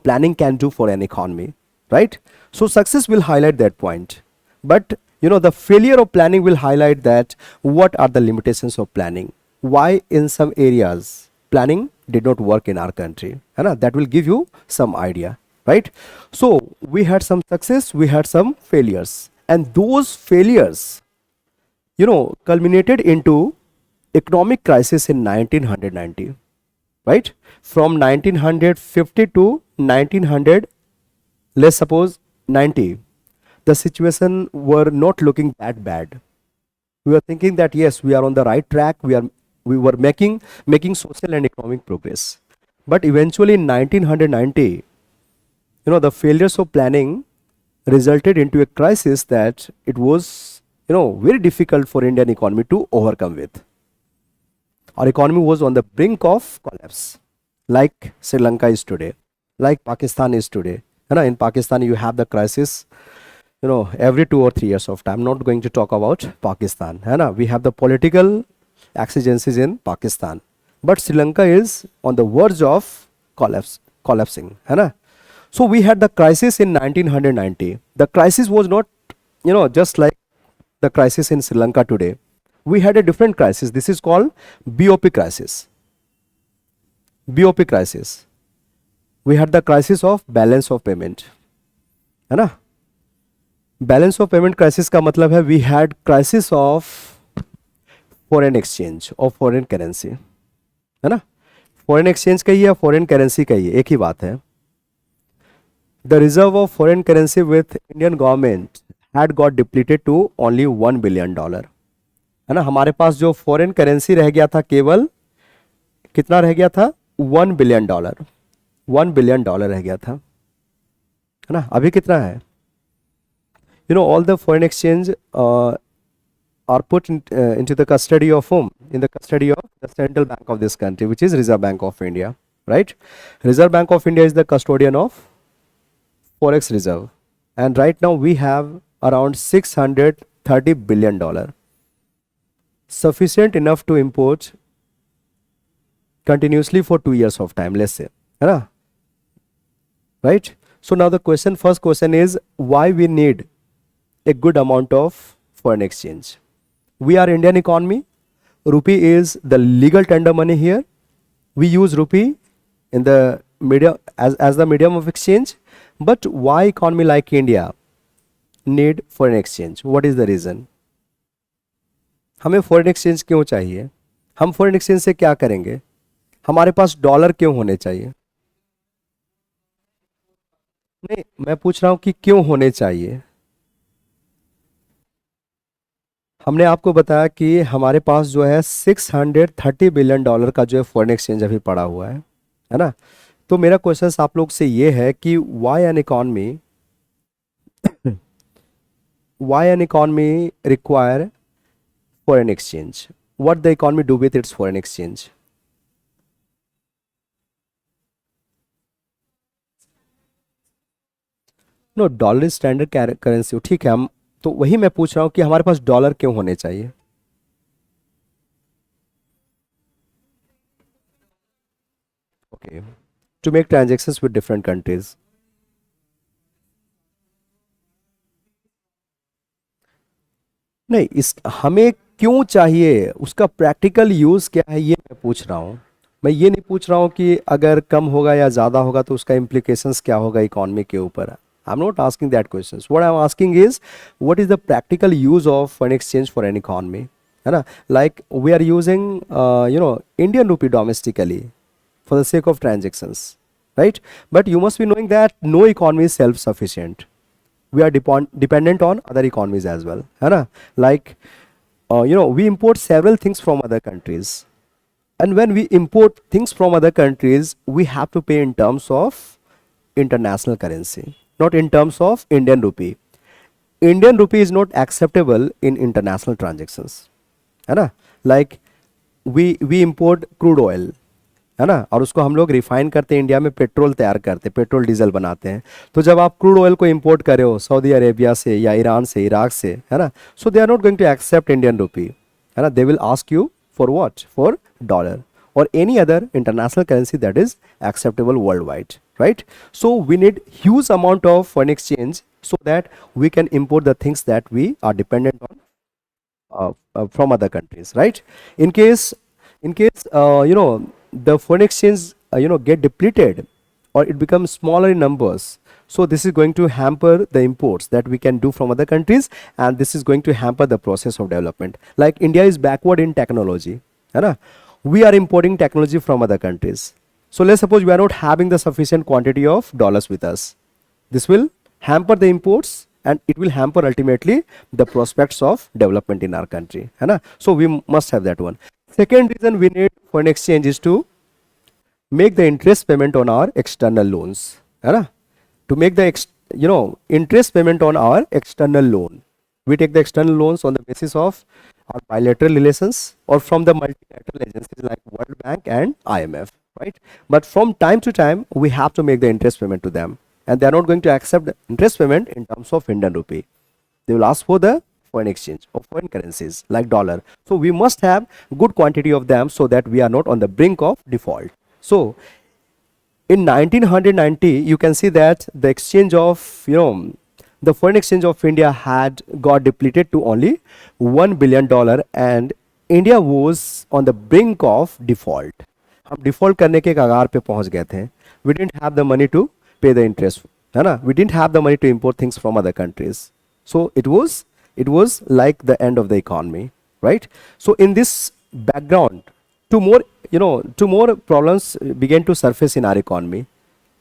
planning can do for an economy, right? So success will highlight that point, but the failure of planning will highlight that what are the limitations of planning, why in some areas planning did not work in our country, है ना? That will give you some idea, right? So we had some success, we had some failures, and those failures culminated into economic crisis in 1990, right? From 1950 to 1900, let's suppose 90, the situation were not looking that bad. We were thinking that yes, we are on the right track, we were making social and economic progress. But eventually in 1990, the failures of planning resulted into a crisis that it was very difficult for Indian economy to overcome with. Our economy was on the brink of collapse, like Sri Lanka is today, like Pakistan is today. In Pakistan, you have the crisis, every 2 or 3 years of time. I'm not going to talk about Pakistan. We have the political exigencies in Pakistan, but Sri Lanka is on the verge of collapsing. So we had the crisis in 1990. The crisis was not, just like the crisis in Sri Lanka today. We had a different crisis. This is called Biop Crisis. Biop Crisis. We had the crisis of balance of payment, है ना? Balance of payment crisis का मतलब है we had crisis of foreign exchange or foreign currency, है ना? Foreign exchange कहिए या foreign currency कहिए, एक ही बात है. The reserve of foreign currency with Indian government had got depleted to only $1 billion, है ना? हमारे पास जो फॉरेन करेंसी रह गया था केवल कितना रह गया था? $1 बिलियन, $1 बिलियन रह गया था, है ना. अभी कितना है? All the foreign exchange are put into the custody of whom? In the custody of the central bank of this country, which is Reserve Bank of India, right? Reserve Bank of India is the custodian of forex reserve, and right now we have around $630 billion, sufficient enough to import continuously for 2 years of time, let's say, है ना, right? So now the first question is, why we need a good amount of foreign exchange? We are Indian economy. Rupee is the legal tender money here. We use rupee in the medium as the medium of exchange. But why economy like India need foreign exchange? What is the reason? हमें foreign exchange क्यों चाहिए? हम foreign exchange से क्या करेंगे? हमारे पास dollar क्यों होने चाहिए? नहीं, मैं पूछ रहा हूं कि क्यों होने चाहिए. हमने आपको बताया कि हमारे पास जो है $630 बिलियन का जो है फॉरेन एक्सचेंज अभी पड़ा हुआ है ना. तो मेरा क्वेश्चन आप लोग से ये है कि why an economy require foreign exchange? What the economy do with its foreign exchange? No, dollar is standard currency, ठीक है. हम तो वही मैं पूछ रहा हूं कि हमारे पास डॉलर क्यों होने चाहिए? Okay, to make transactions with different countries. नहीं, इस हमें क्यों चाहिए, उसका प्रैक्टिकल यूज क्या है, ये मैं पूछ रहा हूँ. मैं ये नहीं पूछ रहा हूँ कि अगर कम होगा या ज़्यादा होगा तो उसका इम्प्लीकेशंस क्या होगा इकोनॉमी के ऊपर. I am not asking that questions. What I am asking is, what is the practical use of foreign exchange for an economy, है ना. Like we are using Indian rupee domestically for the sake of transactions, right? But you must be knowing that no economy is self-sufficient. We are dependent on other economies as well, है ना. Like we import several things from other countries, and when we import things from other countries, we have to pay in terms of international currency, not in terms of Indian rupee. Indian rupee is not acceptable in international transactions, है ना. Like we import crude oil, है ना, और उसको हम लोग refine करते हैं, इंडिया में पेट्रोल तैयार करते हैं, पेट्रोल डीजल बनाते हैं. तो जब आप क्रूड ऑयल को इंपोर्ट करे हो सऊदी अरेबिया से या ईरान से, इराक से, है ना, so they are not going to accept Indian rupee, है ना. They will ask you for what, for dollar or any other international currency that is acceptable worldwide, right? So we need huge amount of foreign exchange so that we can import the things that we are dependent on from other countries, right? In case the foreign exchange get depleted or it becomes smaller in numbers, so this is going to hamper the imports that we can do from other countries, and this is going to hamper the process of development. Like India is backward in technology, है ना. We are importing technology from other countries. So let's suppose we are not having the sufficient quantity of dollars with us. This will hamper the imports and it will hamper ultimately the prospects of development in our country, है ना. So we must have that one. Second reason we need foreign exchange is to make the interest payment on our external loans, है ना. To make the interest payment on our external loan, we take the external loans on the basis of our bilateral relations or from the multilateral agencies like World Bank and IMF, right? But from time to time we have to make the interest payment to them, and they are not going to accept the interest payment in terms of Indian rupee. They will ask for the foreign exchange of foreign currencies like dollar. So we must have good quantity of them so that we are not on the brink of default. So in 1990 you can see that the exchange of the foreign exchange of India had got depleted to only $1 billion, and India was on the brink of default. हम default करने के कगार पे पहुंच गए थे. We didn't have the money to pay the interest, है ना. We didn't have the money to import things from other countries. So it was like the end of the economy, right? So in this background, two more problems began to surface in our economy.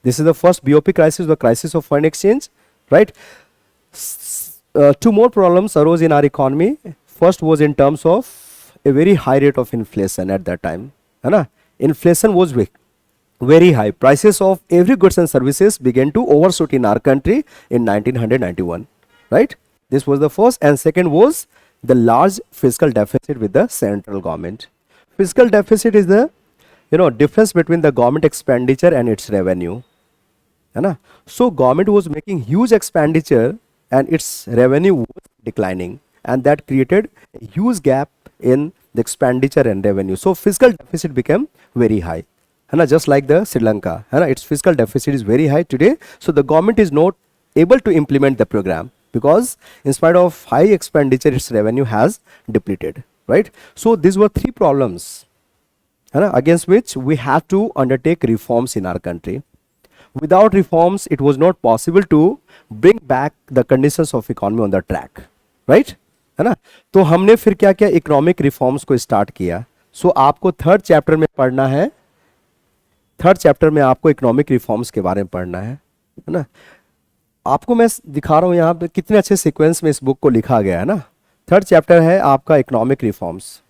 This is the first BOP crisis, the crisis of foreign exchange, right? Two more problems arose in our economy. First was in terms of a very high rate of inflation at that time, है ना. Inflation was very high. Prices of every goods and services began to overshoot in our country in 1991, right? This was the first, and second was the large fiscal deficit with the central government. Fiscal deficit is the difference between the government expenditure and its revenue, है ना? So government was making huge expenditure and its revenue was declining, and that created a huge gap in the expenditure and revenue. So fiscal deficit became very high, है ना? Just like the Sri Lanka, है ना? Its fiscal deficit is very high today. So the government is not able to implement the program because in spite of high expenditure, its revenue has depleted, right? So these were three problems, है ना, against which we have to undertake reforms in our country. Without reforms, it was not possible to bring back the conditions of economy on the track, right? है ना? तो हमने फिर क्या किया, economic reforms को स्टार्ट किया. सो आपको थर्ड चैप्टर में पढ़ना है. थर्ड चैप्टर में आपको इकोनॉमिक रिफॉर्म्स के बारे में पढ़ना है ना? आपको मैं दिखा रहा हूं यहां पे कितने अच्छे सीक्वेंस में इस बुक को लिखा गया है ना. थर्ड चैप्टर है आपका इकोनॉमिक रिफॉर्म्स.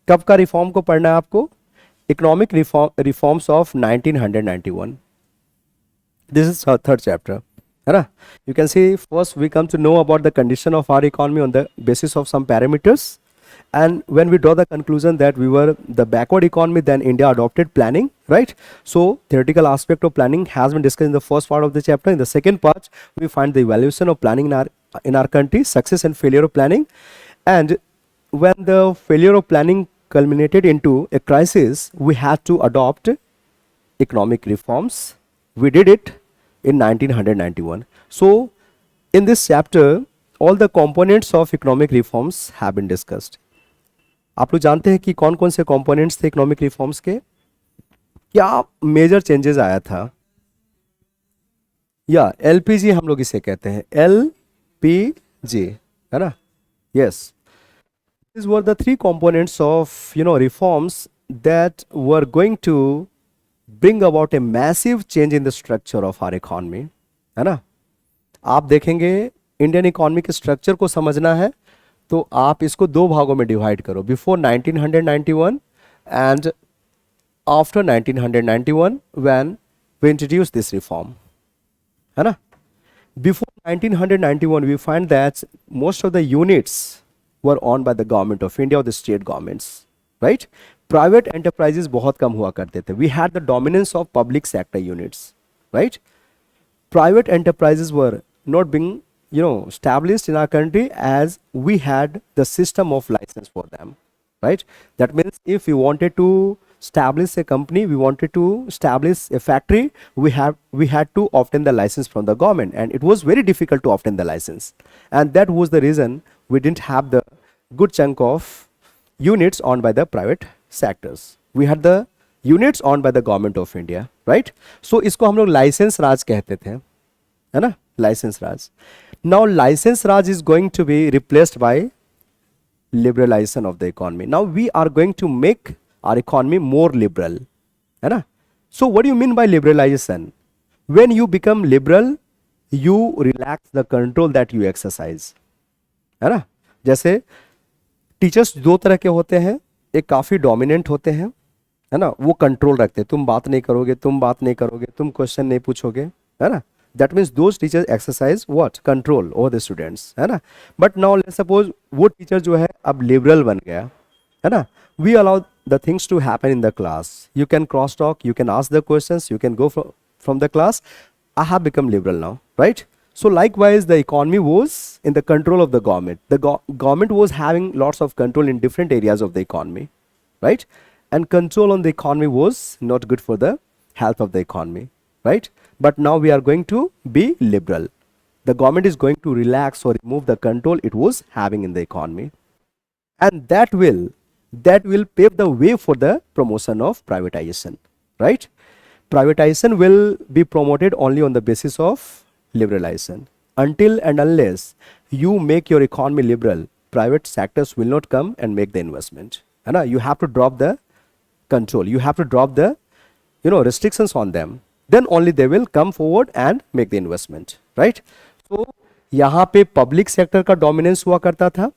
कब का रिफॉर्म को पढ़ना है आपको? Economic reforms of 1991. This is our third chapter, है ना? You can see first we come to know about the condition of our economy on the basis of some parameters, and when we draw the conclusion that we were the backward economy, then India adopted planning, right? So theoretical aspect of planning has been discussed in the first part of the chapter. In the second part, we find the evaluation of planning in our country, success and failure of planning, and when the failure of planning culminated into a crisis, we had to adopt economic reforms. We did it in 1991. So in this chapter, all the components of economic reforms have been discussed. आप लोग जानते हैं कि कौन कौन से components थे economic reforms के? क्या major changes आया था? या LPG हम लोग इसे कहते हैं, LPG, है ना? Yes. These were the three components of reforms that were going to bring about a massive change in the structure of our economy, है ना? आप देखेंगे इंडियन इकोनॉमी के स्ट्रक्चर को समझना है तो आप इसको दो भागों में डिवाइड करो, before 1991 and after 1991 when we introduce this reform, है ना? Before 1991 we find that most of the units were owned by the government of India और the state governments, right? Private enterprises बहुत कम हुआ करते थे. We had the dominance of public sector units, right? Private enterprises were not being established in our country as we had the system of license for them, right? That means if we wanted to establish a company, we wanted to establish a factory, we had to obtain the license from the government, and it was very difficult to obtain the license, and that was the reason we didn't have the good chunk of units owned by the private sectors. We had the units owned by the government of India, right? So इसको हम लोग licence राज कहते थे, है ना? Licence Raj. Now license raj is going to be replaced by liberalization of the economy. Now we are going to make our economy more liberal, है ना? So what do you mean by liberalization? When you become liberal, you relax the control that you exercise, है ना? जैसे teachers दो तरह के होते हैं, एक काफ़ी डोमिनेंट होते हैं, है ना? वो कंट्रोल रखते हैं, तुम बात नहीं करोगे, तुम बात नहीं करोगे, तुम क्वेश्चन नहीं पूछोगे, है ना? That means those teachers exercise what? Control over the students, है ना? But now let's suppose वो टीचर जो है अब liberal बन गया, है ना? We allow the things to happen in the class. You can cross talk, you can ask the questions, you can go from the class. I have become liberal now, right? So likewise, the economy was in the control of the government. The government was having lots of control in different areas of the economy, right? And control on the economy was not good for the health of the economy, right? But now we are going to be liberal. The government is going to relax or remove the control it was having in the economy, and that will pave the way for the promotion of privatization, right? Privatization will be promoted only on the basis of liberalization. Until and unless you make your economy liberal, private sectors will not come and make the investment, and you have to drop the control, you have to drop the restrictions on them, then only they will come forward and make the investment, right? So यहाँ पे public sector का dominance हुआ करता था,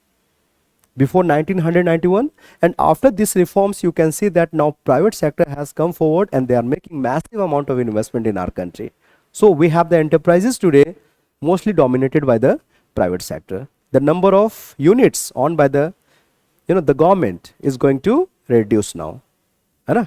before 1991, and after these reforms you can see that now private sector has come forward and they are making massive amount of investment in our country. So we have the enterprises today mostly dominated by the private sector. The number of units owned by the the government is going to reduce now, है ना.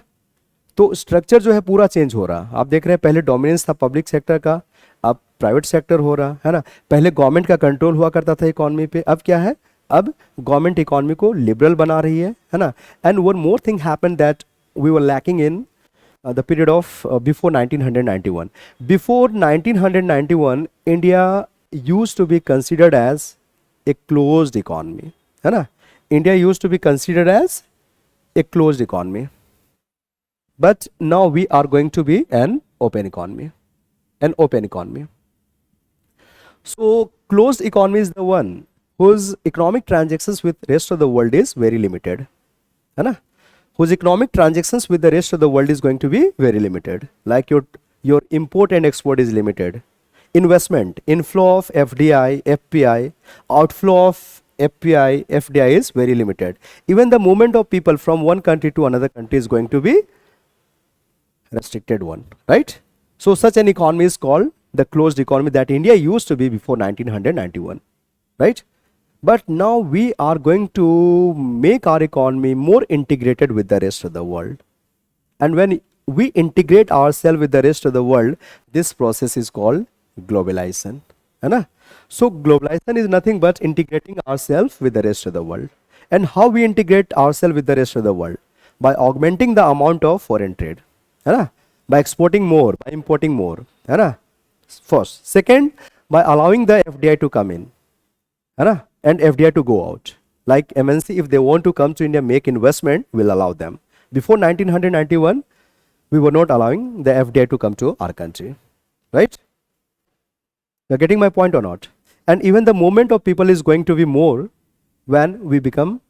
तो structure जो है पूरा change हो रहा. आप देख रहे हैं पहले डोमिनेंस था पब्लिक सेक्टर का, अब प्राइवेट सेक्टर हो रहा है ना. पहले गवर्नमेंट का कंट्रोल हुआ करता था इकोनॉमी पे, अब क्या है, अब गवर्नमेंट इकोनॉमी को लिबरल बना रही है ना. And one more thing happen that we were lacking in the period of before 1991. Before 1991, India used to be considered as a closed economy, है ना. India used to be considered as a closed economy, but now we are going to be an open economy, an open economy. So closed economy is the one whose economic transactions with rest of the world is very limited, है ना. Whose economic transactions with the rest of the world is going to be very limited, like your import and export is limited. Investment, inflow of FDI, FPI, outflow of FPI, FDI is very limited. Even the movement of people from one country to another country is going to be restricted one, right? So such an economy is called the closed economy that India used to be before 1991, right? But now we are going to make our economy more integrated with the rest of the world. And when we integrate ourselves with the rest of the world, this process is called globalization, है ना. So globalization is nothing but integrating ourselves with the rest of the world. And how we integrate ourselves with the rest of the world? By augmenting the amount of foreign trade, है ना. By exporting more, by importing more, है ना. First. Second, by allowing the FDI to come in, है ना, and FDI to go out. Like MNC, if they want to come to India, make investment, we'll allow them. Before 1991, we were not allowing the FDI to come to our country, right? You're getting my point or not? And even the movement of people is going to be more when we become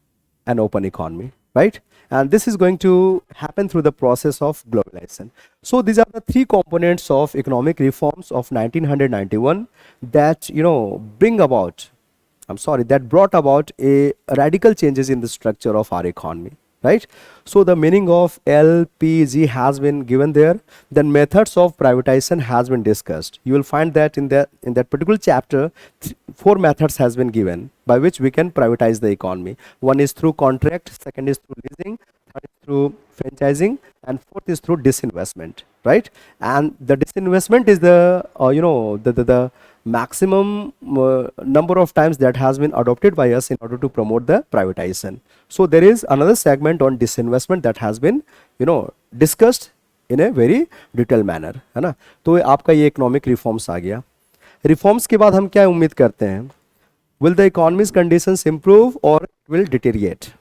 an open economy, right? And this is going to happen through the process of globalization. So these are the three components of economic reforms of 1991 that bring about, that brought about a radical changes in the structure of our economy, right? So the meaning of LPG has been given there. Then methods of privatization has been discussed. You will find that in that particular chapter, 4 methods has been given by which we can privatize the economy. One is through contract, second is through leasing, third is through franchising, and fourth is through disinvestment, right? And the disinvestment is the the maximum number of times that has been adopted by us in order to promote the privatization. So there is another segment on disinvestment that has been discussed in a very detailed manner, है ना. तो आपका ये economic reforms आ गया. Reforms के बाद हम क्या उम्मीद करते हैं? Will the economy's conditions improve or will deteriorate?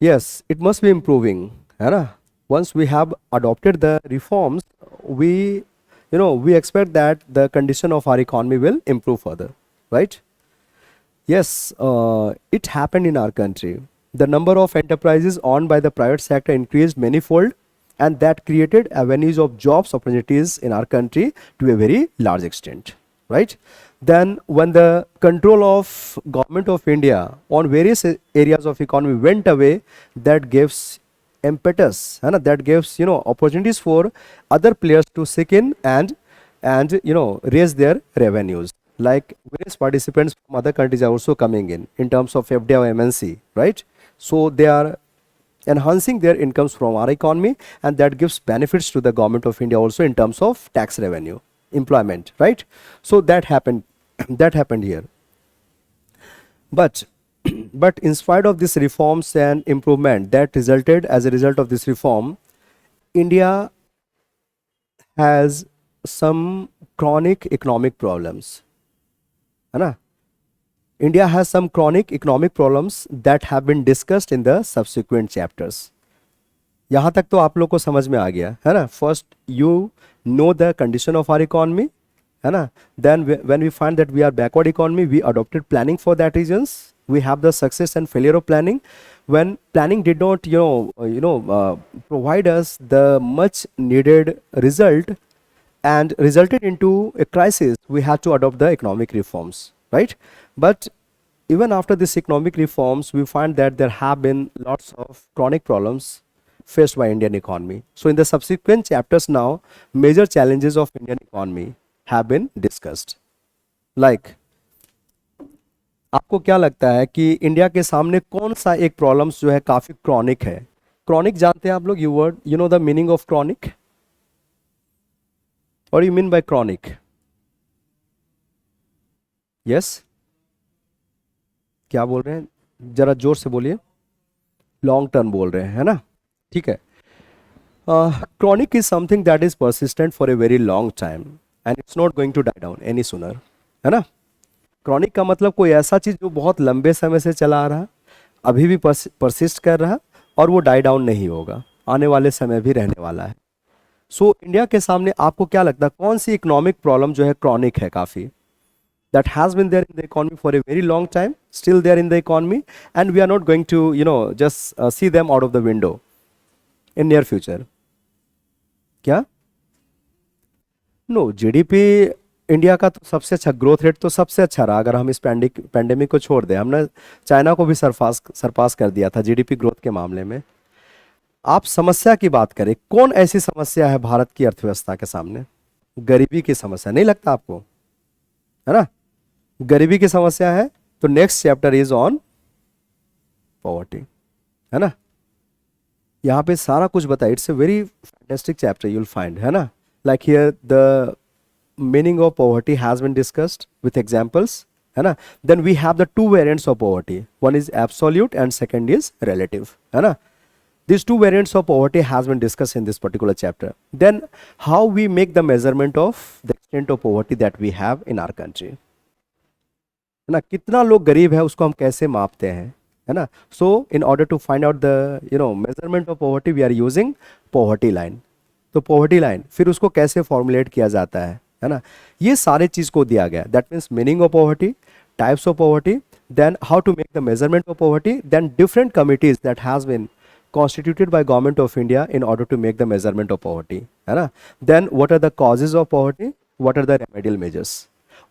Yes, it must be improving, है ना. Once we have adopted the reforms, we expect that the condition of our economy will improve further, right? Yes, it happened in our country. The number of enterprises owned by the private sector increased manifold, and that created avenues of jobs opportunities in our country to a very large extent, right? Then when the control of government of India on various areas of economy went away, that gives impetus, and that gives opportunities for other players to seek in and raise their revenues. Like various participants from other countries are also coming in terms of FDI or MNC, right? So they are enhancing their incomes from our economy, and that gives benefits to the government of India also in terms of tax revenue, employment, right? So that happened that happened here. But in spite of these reforms and improvement that resulted as a result of this reform, India has some chronic economic problems, है ना. India has some chronic economic problems that have been discussed in the subsequent chapters. यहाँ तक तो आप लोग को समझ में आ गया है ना. First you know the condition of our economy, है ना. Then when we find that we are backward economy, we adopted planning for that reasons. We have the success and failure of planning. When planning did not provide us the much needed result and resulted into a crisis, we had to adopt the economic reforms, right? But even after these economic reforms, we find that there have been lots of chronic problems faced by Indian economy. So in the subsequent chapters now, major challenges of Indian economy have been discussed. Like, आपको क्या लगता है कि India के सामने कौन सा एक प्रॉब्लम्स जो है काफी क्रॉनिक है? क्रॉनिक जानते हैं आप लोग, you know the meaning of chronic? और you mean by chronic? Yes, क्या बोल रहे हैं, जरा जोर से बोलिए। लॉन्ग टर्म बोल रहे हैं, है ना? ठीक है। Chronic is something that is persistent for a very long time and it's not going to die down any sooner, है ना? क्रॉनिक का मतलब कोई ऐसा चीज जो बहुत लंबे समय से चला आ रहा, अभी भी परसिस्ट कर रहा, और वो डाई डाउन नहीं होगा, आने वाले समय भी रहने वाला है। सो इंडिया के सामने आपको क्या लगता है कौन सी इकोनॉमिक प्रॉब्लम जो है क्रॉनिक है काफी, that has been there in the economy for a very long time, still there in the economy, and we are not going to, just see them out of the window in near future? क्या? No, GDP India का तो सबसे अच्छा growth rate तो सबसे अच्छा रहा, अगर हम इस पैंडेमिक को छोड़ दें। हमने चाइना को भी सरपास कर दिया था जीडीपी ग्रोथ के मामले में। आप समस्या की बात करें, कौन ऐसी समस्या है भारत की अर्थव्यवस्था के सामने? गरीबी की समस्या, नहीं लगता आपको, है ना? गरीबी की समस्या है, तो next chapter is on poverty, है ना? यहाँ पे सारा कुछ बताया, it's a very fantastic chapter you will find, है ना? Like here the meaning of poverty has been discussed with examples, है ना? Then we have the two variants of poverty, one is absolute and second is relative, है ना? These two variants of poverty has been discussed in this particular chapter. Then how we make the measurement of the extent of poverty that we have in our country, है ना? कितना लोग गरीब है उसको हम कैसे मापते हैं, है ना? So in order to find out the measurement of poverty, we are using poverty line. तो poverty line फिर उसको कैसे formulate किया जाता है ना? ये सारे चीज को दिया गया. That means meaning of poverty, types of poverty, then how to make the measurement of poverty, then different committees that has been constituted by Government of India in order to make the measurement of poverty, है ना? Then what are the causes of poverty, what are the remedial measures?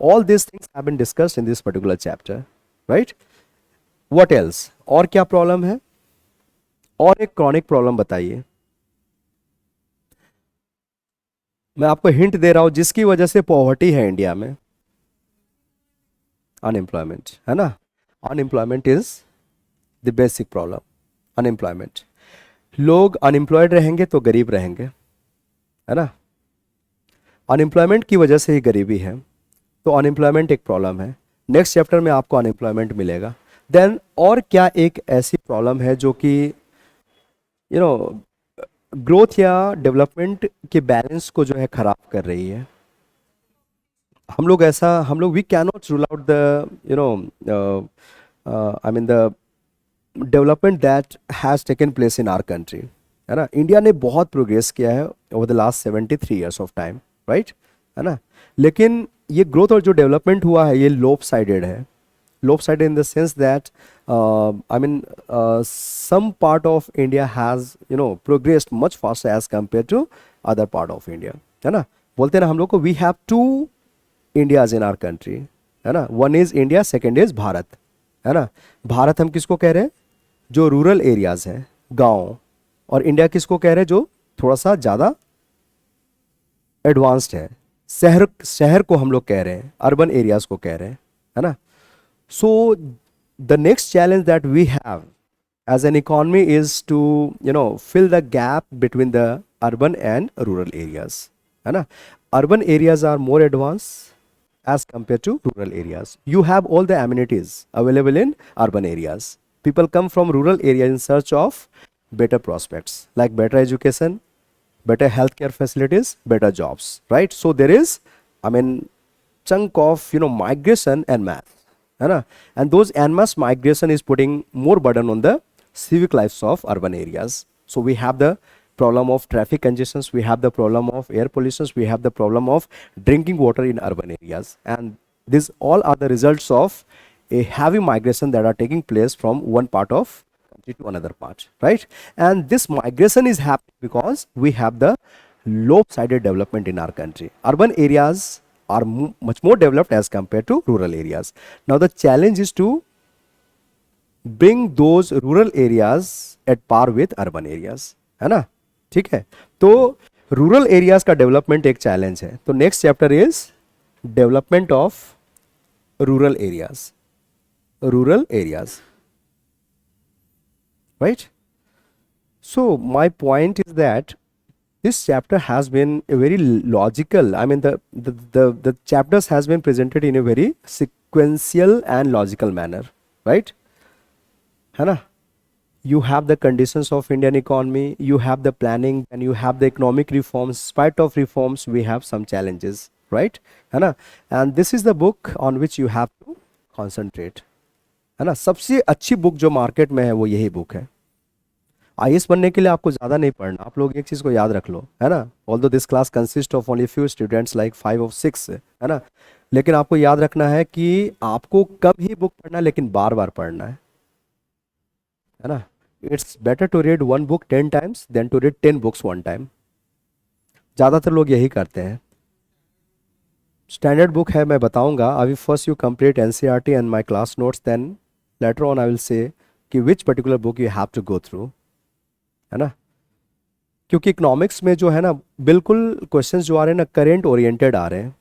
All these things have been discussed in this particular chapter, right? What else? और क्या problem है? और एक chronic problem बताइए। मैं आपको हिंट दे रहा हूं जिसकी वजह से पॉवर्टी है इंडिया में, अनएम्प्लॉयमेंट, है ना? Unemployment is the basic problem, unemployment. लोग अनएम्प्लॉयड रहेंगे तो गरीब रहेंगे, है ना? अनएम्प्लॉयमेंट की वजह से ही गरीबी है, तो अनएम्प्लॉयमेंट एक प्रॉब्लम है। नेक्स्ट चैप्टर में आपको अनएम्प्लॉयमेंट मिलेगा। देन और क्या एक ऐसी प्रॉब्लम है जो कि ग्रोथ या डेवलपमेंट के बैलेंस को जो है खराब कर रही है? हम लोग we can not rule out the I mean the development that has taken place in our country, है ना? इंडिया ने बहुत प्रोग्रेस किया है over the last 73 years of time, right, है ना? लेकिन ये ग्रोथ और जो डेवलपमेंट हुआ है ये लोप साइडेड है। Lopsided in the sense that I mean some part of India has progressed much fast as compare to other part of India, है ना? बोलते हैं ना हम लोग को, we have two Indias in our country, है ना? One is India, second is Bharat, है ना? भारत हम किसको कह रहे हैं? जो रूरल एरियाज हैं, गांव, और इंडिया किसको कह रहे हैं? जो थोड़ा सा ज़्यादा एडवांस्ड है, शहर को हम लोग कह रहे हैं, अर्बन एरियाज को कह रहे हैं, है ना? So the next challenge that we have as an economy is to fill the gap between the urban and rural areas, है ना? Urban areas are more advance as compared to rural areas. You have all the amenities available in urban areas. People come from rural areas in search of better prospects, like better education, better healthcare facilities, better jobs, right? So there is, I mean, chunk of migration and mass, है ना? And those en masse migration is putting more burden on the civic lives of urban areas. So we have the problem of traffic congestions, we have the problem of air pollution, we have the problem of drinking water in urban areas, and these all are the results of a heavy migration that are taking place from one part of country to another part, right? And this migration is happening because we have the lopsided development in our country. Urban areas are much more developed as compared to rural areas. Now the challenge is to bring those rural areas at par with urban areas, है ना, ठीक है। तो rural areas का development एक challenge है, तो next chapter is development of rural areas, rural areas, right? So my point is that this chapter has been a very logical, I mean the chapters has been presented in a very sequential and logical manner, right? है ना? You have the conditions of Indian economy, you have the planning, and you have the economic reforms. Spite of reforms, we have some challenges, right? है ना? And this is the book on which you have to concentrate, है ना? सबसे अच्छी book जो market में है वो यही बुक है। आईएएस बनने के लिए आपको ज़्यादा नहीं पढ़ना, आप लोग एक चीज़ को याद रख लो, है ना। Although this class consist of only few students like 5 और 6, है ना, लेकिन आपको याद रखना है कि आपको कम ही बुक पढ़ना है लेकिन बार बार पढ़ना है ना। It's better to read one book 10 times then to read 10 books one time. ज़्यादातर लोग यही करते हैं। स्टैंडर्ड बुक है, मैं बताऊंगा अभी। First you complete NCERT and my class notes, then later on I will say कि which particular book you have to go through, है ना। क्योंकि इकोनॉमिक्स में जो है ना, बिल्कुल क्वेश्चंस जो आ रहे हैं ना करेंट ओरिएंटेड आ रहे हैं।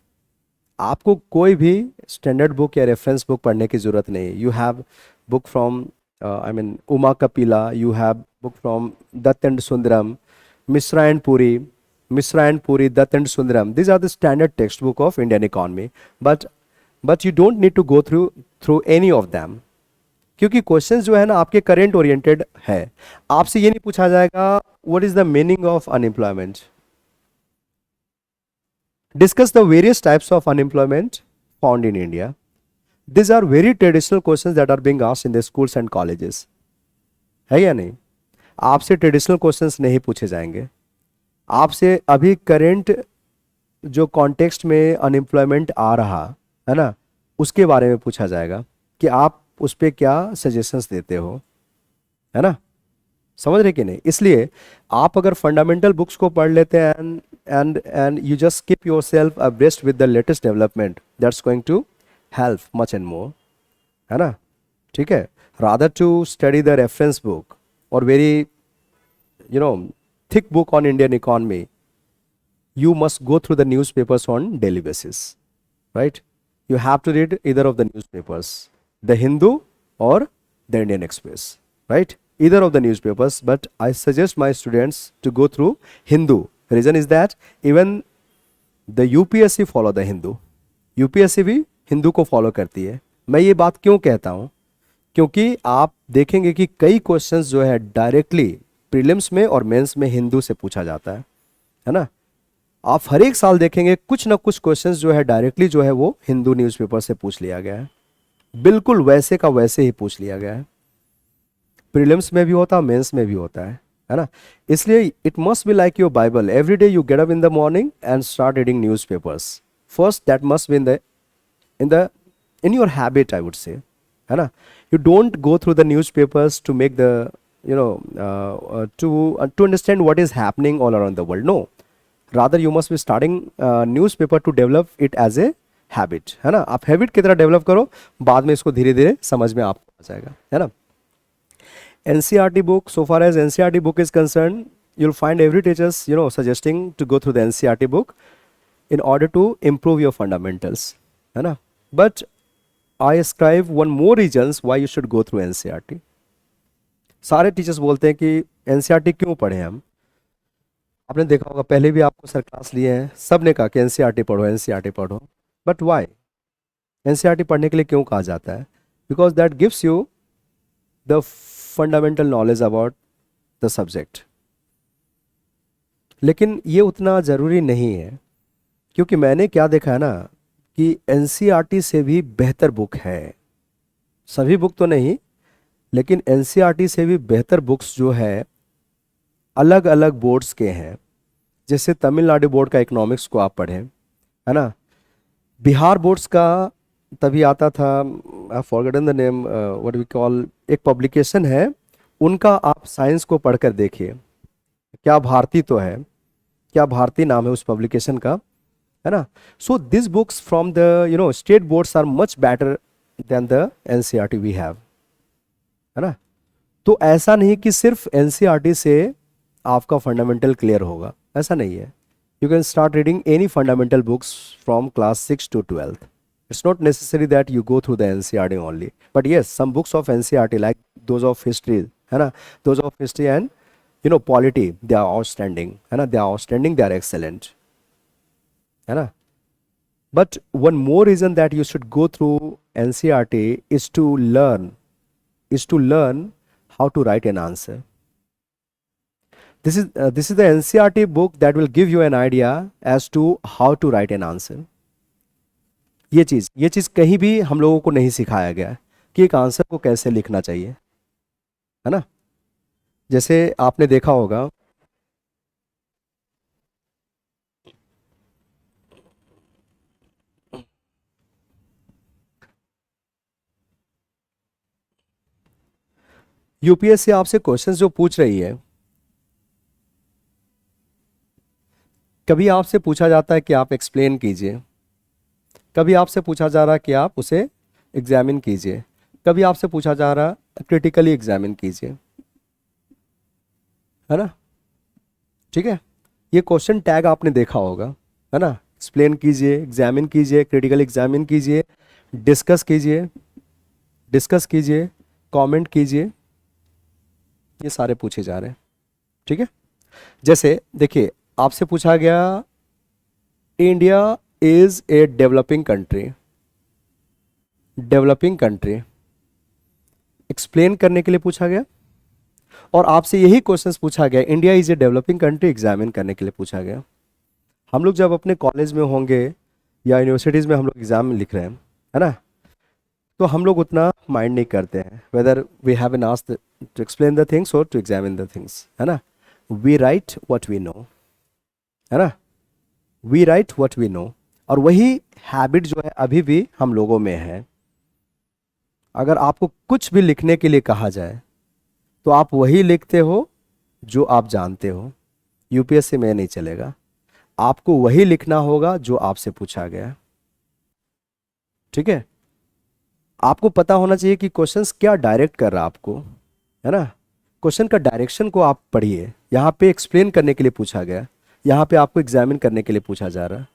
आपको कोई भी स्टैंडर्ड बुक या रेफरेंस बुक पढ़ने की जरूरत नहीं। You have book from I mean Uma Kapila, you have book from Datt and Sundaram, Mishra and Puri, Datt and Sundaram. This are the standard textbook of Indian economy, but you don't need to go through any of them, क्योंकि question जो है ना आपके current oriented है। आपसे ये नहीं पूछा जाएगा what is the meaning of unemployment, discuss the various types of unemployment found in India. This are very traditional questions that are being asked in the schools and colleges, है या नहीं। आपसे ट्रेडिशनल क्वेश्चंस नहीं पूछे जाएंगे, आपसे अभी current जो कॉन्टेक्स्ट में अनएम्प्लॉयमेंट आ रहा है ना उसके बारे में पूछा जाएगा कि आप उस पर क्या सजेशंस देते हो, है ना। समझ रहे कि नहीं। इसलिए आप अगर फंडामेंटल बुक्स को पढ़ लेते हैं and you just keep yourself abreast with the latest development, that's going to help much and more, है ना, ठीक है। Rather to study the reference book और very thick book on Indian economy, you must go through the newspapers on daily basis, right? You have to read either of the newspapers, the Hindu or the Indian Express, right? Either of the newspapers, but I suggest my students to go through Hindu. Reason is that even the UPSC follow the Hindu, UPSC भी हिंदू को follow करती है। मैं ये बात क्यों कहता हूँ, क्योंकि आप देखेंगे कि कई क्वेश्चंस जो है डायरेक्टली प्रीलिम्स में और मेंस में हिंदू से पूछा जाता है ना। आप हर एक साल देखेंगे कुछ ना कुछ क्वेश्चंस जो है डायरेक्टली जो है वो हिंदू न्यूज़पेपर से पूछ लिया गया है, बिल्कुल वैसे का वैसे ही पूछ लिया गया है। प्रीलिम्स में भी होता है, मेंस में भी होता है ना। इसलिए it must be like your Bible, every day you get up in the morning and start reading newspapers first, that must be in your habit, I would say, है ना। You don't go through the newspapers to make the to understand what is happening all around the world. No, rather you must be starting newspaper to develop it as a habit, है ना। आप habit की तरह develop करो, बाद में इसको धीरे धीरे समझ में आपको आ जाएगा, है ना। NCERT book, so far as NCERT book is concerned, you'll find every teachers suggesting to go through the NCERT book in order to improve your fundamentals, है ना। But I ascribe one more reasons why you should go through NCERT. सारे teachers बोलते हैं कि NCERT क्यों पढ़े हम। आपने देखा होगा पहले भी आपको सर क्लास लिए हैं, सब ने कहा कि एनसीईआरटी पढ़ो, एनसीईआरटी पढ़ो। बट वाई एनसीईआरटी पढ़ने के लिए क्यों कहा जाता है? Because that gives you the fundamental knowledge about the subject. लेकिन ये उतना ज़रूरी नहीं है, क्योंकि मैंने क्या देखा है ना कि एनसीईआरटी से भी बेहतर बुक है। सभी बुक तो नहीं, लेकिन एनसीईआरटी से भी बेहतर बुक्स जो है अलग अलग बोर्ड्स के हैं। जैसे तमिलनाडु बोर्ड का इकोनॉमिक्स को आप पढ़ें, है ना। बिहार बोर्ड्स का तभी आता था, I forgotten the name, what we call, एक पब्लिकेशन है उनका, आप साइंस को पढ़कर देखिए। क्या भारती तो है, क्या भारती नाम है उस पब्लिकेशन का, है ना। So this books from the state boards are much better than the NCERT we have. है ना। तो ऐसा नहीं कि सिर्फ एनसीईआरटी से आपका फंडामेंटल क्लियर होगा, ऐसा नहीं है। You can start reading any fundamental books from class 6 to 12th. It's not necessary that you go through the NCERT only, but yes, some books of NCERT like those of history, है ना, those of history and polity, they are outstanding, है ना, they are outstanding, they are excellent, है ना. But one more reason that you should go through NCERT is to learn how to write an answer. This is the NCERT book that will give you an idea as to how to write an answer. ये चीज कहीं भी हम लोगों को नहीं सिखाया गया है कि एक आंसर को कैसे लिखना चाहिए, है ना. जैसे आपने देखा होगा, यूपीएससी आपसे क्वेश्चंस जो पूछ रही है, कभी आपसे पूछा जाता है कि आप एक्सप्लेन कीजिए, कभी आपसे पूछा जा रहा है कि आप उसे एग्जामिन कीजिए, कभी आपसे पूछा जा रहा है क्रिटिकली एग्जामिन कीजिए, है ना. ठीक है, ये क्वेश्चन टैग आपने देखा होगा, है ना. एक्सप्लेन कीजिए, एग्जामिन कीजिए, क्रिटिकल एग्जामिन कीजिए, डिस्कस कीजिए, कमेंट कीजिए, ये सारे पूछे जा रहे हैं. ठीक है, जैसे देखिए आपसे पूछा गया India is a developing country, explain करने के लिए पूछा गया. और आपसे यही क्वेश्चंस पूछा गया India is a developing country, examine करने के लिए पूछा गया. हम लोग जब अपने कॉलेज में होंगे या यूनिवर्सिटीज़ में हम लोग एग्जाम लिख रहे हैं, है ना, तो हम लोग उतना माइंड नहीं करते हैं whether we have an asked to explain the things और टू एग्जामिन द थिंग्स, है ना. We write what we know, है ना, we write what we know. और वही हैबिट जो है अभी भी हम लोगों में है. अगर आपको कुछ भी लिखने के लिए कहा जाए तो आप वही लिखते हो जो आप जानते हो. यूपीएससी में नहीं चलेगा, आपको वही लिखना होगा जो आपसे पूछा गया. ठीक है, आपको पता होना चाहिए कि क्वेश्चंस क्या डायरेक्ट कर रहा है आपको, है ना. क्वेश्चन का डायरेक्शन को आप पढ़िए. यहाँ पे एक्सप्लेन करने के लिए पूछा गया, यहाँ पे आपको एग्जामिन करने के लिए पूछा जा रहा है.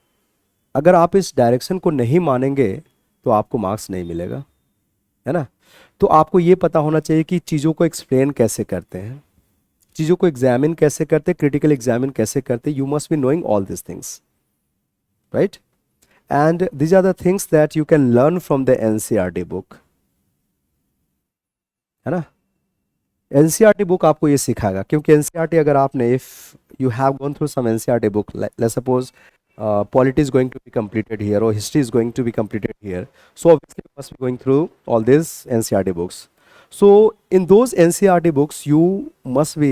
अगर आप इस डायरेक्शन को नहीं मानेंगे तो आपको मार्क्स नहीं मिलेगा, है ना. तो आपको ये पता होना चाहिए कि चीज़ों को एक्सप्लेन कैसे करते हैं, चीज़ों को एग्जामिन कैसे करते हैं, क्रिटिकल एग्जामिन कैसे करते हैं. You must be knowing all this things, right. And these are the things that you can learn from the NCERT book, है ना. NCERT बुक आपको ये सिखाएगा, क्योंकि NCERT अगर आपने if you have gone through some NCERT book, let's suppose polity is going to be completed here or history is going to be completed here, so obviously you must be going through all these NCERT books. So in those NCERT books you must be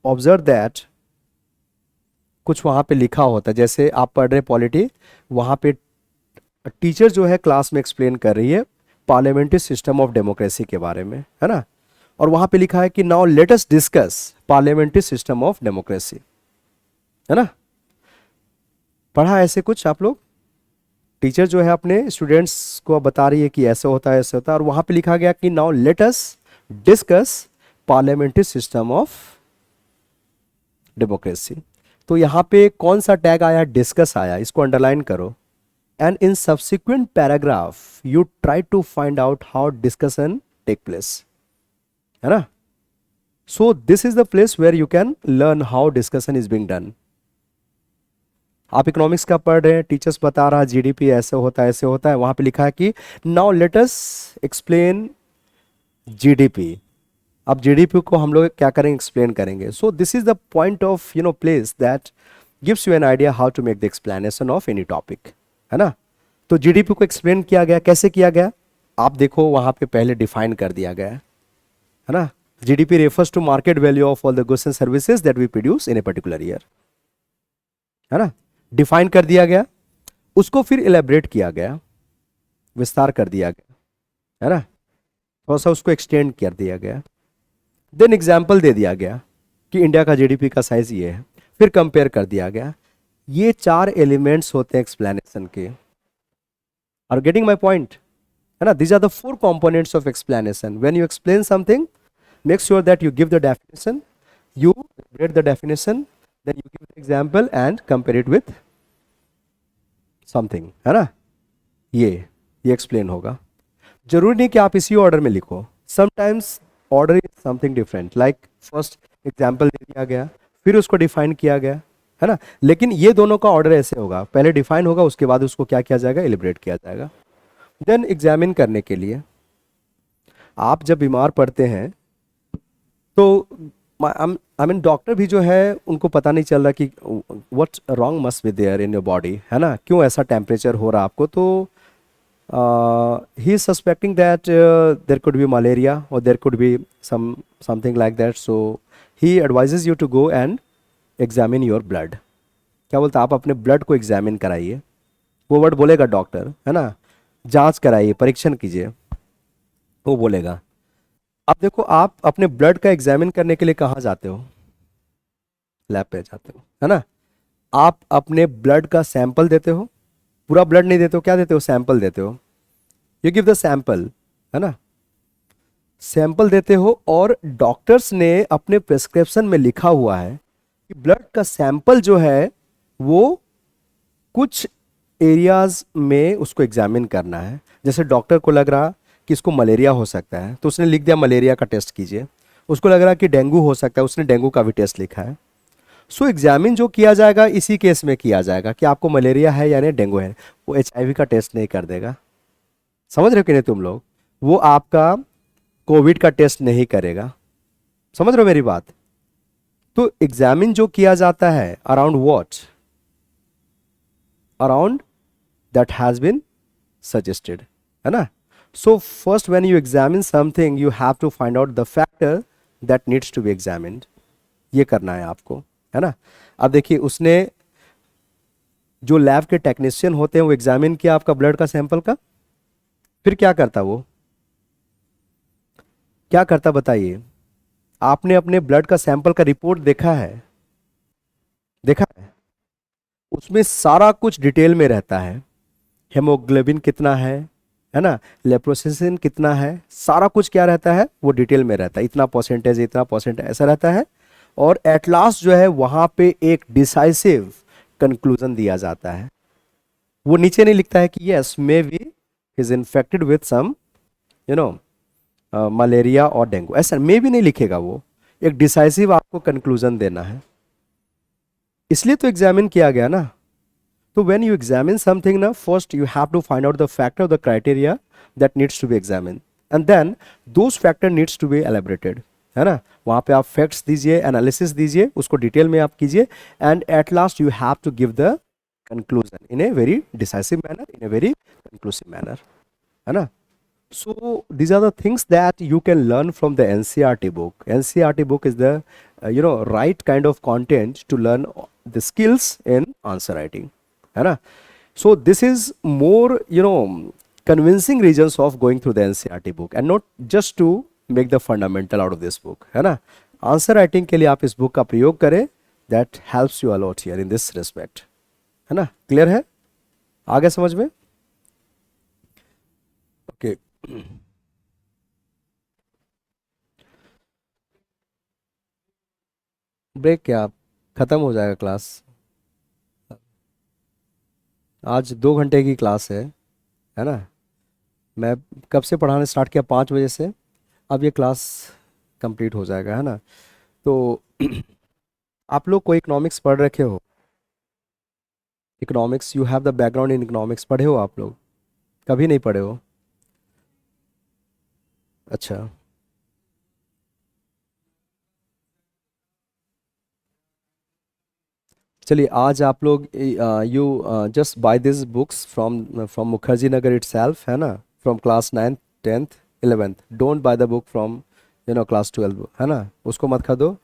observe that कुछ वहाँ पे लिखा होता है. जैसे आप पढ़ रहे पॉलिटी, वहाँ पे टीचर जो है क्लास में एक्सप्लेन कर रही है पार्लियामेंट्री सिस्टम ऑफ डेमोक्रेसी के बारे में, है ना. और वहाँ पे लिखा है कि now let us discuss parliamentary system of democracy, है ना. पढ़ा ऐसे कुछ आप लोग? टीचर जो है अपने स्टूडेंट्स को बता रही है कि ऐसे होता है, ऐसे होता है, और वहाँ पे लिखा गया कि now let us discuss parliamentary system of democracy. तो यहाँ पे कौन सा टैग आया? डिस्कस आया, इसको अंडरलाइन करो. And in subsequent paragraph you try to find out how discussion take place, है ना. So this is the place where you can learn how discussion is being done. आप इकोनॉमिक्स का पढ़ रहे हैं, टीचर्स बता रहा है जीडीपी ऐसे होता है, ऐसे होता है. वहां पे लिखा है कि now let us explain GDP. अब जीडीपी को हम लोग क्या करेंगे? एक्सप्लेन करेंगे. So this is the point of place that gives you an idea how to make the explanation of any topic, है ना. तो जीडीपी को एक्सप्लेन किया गया, कैसे किया गया? आप देखो वहां पे पहले डिफाइन कर दिया गया है ना. GDP refers to market value of all the goods and services that we produce in a particular year, है ना. डिफाइन कर दिया गया, उसको फिर इलेबरेट किया गया, विस्तार कर दिया गया, है ना. थोड़ा सा उसको एक्सटेंड कर दिया गया. देन एग्जाम्पल दे दिया गया कि इंडिया का जीडीपी का साइज ये है, फिर कंपेयर कर दिया गया. ये 4 एलिमेंट्स होते हैं एक्सप्लेनेशन के. Are getting my point? है ना. These are the four components of explanation. When you explain something, make sure that you give the definition, you read the definition, then you give the example and compare it with something, है ना. ये explain होगा. जरूरी नहीं कि आप इसी order में लिखो. Sometimes order is something different. Like first example दे दिया गया, फिर उसको डिफाइन किया गया, है ना. लेकिन ये दोनों का ऑर्डर ऐसे होगा, पहले डिफाइन होगा, उसके बाद उसको क्या किया जाएगा, एलिब्रेट किया जाएगा. देन एग्जामिन करने के लिए आप जब बीमार पड़ते हैं तो आई मीन डॉक्टर भी जो है उनको पता नहीं चल रहा कि what wrong must be there in your body, है ना. क्यों ऐसा टेम्परेचर हो रहा आपको. तो he is suspecting that there could be malaria or there could be something like that, so he advises you to go and examine your blood. क्या बोलता है, आप अपने ब्लड को एग्जामिन कराइए. वो वर्ड बोलेगा डॉक्टर, है ना. जांच कराइए, परीक्षण कीजिए, वो बोलेगा. अब देखो, आप अपने ब्लड का एग्जामिन करने के लिए कहाँ जाते हो, लैब पे जाते हो, है ना. आप अपने ब्लड का सैंपल देते हो, पूरा ब्लड नहीं देते हो, क्या देते हो, सैंपल देते हो. यू गिव द सैंपल, है ना. सैंपल देते हो और डॉक्टर्स ने अपने प्रिस्क्रिप्शन में लिखा हुआ है कि ब्लड का सैंपल जो है वो कुछ एरियाज में उसको एग्जामिन करना है. जैसे डॉक्टर को लग रहा कि इसको मलेरिया हो सकता है तो उसने लिख दिया मलेरिया का टेस्ट कीजिए. उसको लग रहा कि डेंगू हो सकता है, उसने डेंगू का भी टेस्ट लिखा है. सो एग्जामिन जो किया जाएगा इसी केस में किया जाएगा कि आपको मलेरिया है या नहीं डेंगू है. वो HIV का टेस्ट नहीं कर देगा. समझ रहे हो कि नहीं तुम लोग. वो आपका कोविड का टेस्ट नहीं करेगा. समझ रहे हो मेरी बात. तो एग्जामिन जो किया जाता है around what, around that has been suggested, है ना. So first when you examine something you have to find out the factor that needs to be examined. ये करना है आपको, है ना. अब देखिए, उसने जो लैब के टेक्नीशियन होते हैं वो एग्जामिन किया आपका ब्लड का सैंपल का. फिर क्या करता, वो क्या करता बताइए. आपने अपने ब्लड का सैंपल का रिपोर्ट देखा है, देखा है. उसमें सारा कुछ डिटेल में रहता है. हेमोग्लोबिन कितना है ना, लेप्रोसिसिन कितना है, सारा कुछ क्या रहता है, वो डिटेल में रहता है. इतना परसेंटेज, इतना परसेंटेज, ऐसा रहता है. और एट लास्ट जो है वहां पे एक डिसाइसिव कंक्लूजन दिया जाता है. वो नीचे नहीं लिखता है कि yes may be is infected with some you know malaria और डेंगू, ऐसा मे भी नहीं लिखेगा. वो एक डिसाइसिव आपको कंक्लूजन देना है. इसलिए तो एग्जामिन किया गया ना. तो व्हेन यू एग्जामिन समथिंग ना, first you have to find out the factor, the criteria that needs to be examine, and then those factor needs to be elaborated, है ना. वहां पे आप फैक्ट्स दीजिए, एनालिसिस दीजिए, उसको डिटेल में आप कीजिए, and at last you have to give the conclusion in a very decisive manner, in a very conclusive manner, है ना. So these are the things that you can learn from the NCERT book. NCERT book is the right kind of content to learn the skills in answer writing, है ना. So this is more convincing reasons of going through the NCERT book and not just to make the fundamental out of this book, है ना. Answer writing के लिए आप इस book का प्रयोग करें. That helps you a lot here in this respect, है ना. क्लियर है, आगे समझ में. ओके ब्रेक क्या, खत्म हो जाएगा क्लास. आज 2 घंटे की क्लास है ना. मैं कब से पढ़ाना स्टार्ट किया, 5 बजे से. अब ये क्लास कंप्लीट हो जाएगा, है ना. तो आप लोग को इकोनॉमिक्स पढ़ रखे हो, economics, you have the background in economics. पढ़े हो आप लोग, कभी नहीं पढ़े हो. अच्छा, चलिए आज आप लोग you just by this books from Mukherjee Nagar itself, है ना. From class 9th 10th 11th. Don't by the book from class 12, है ना. उसको मत खरीदो.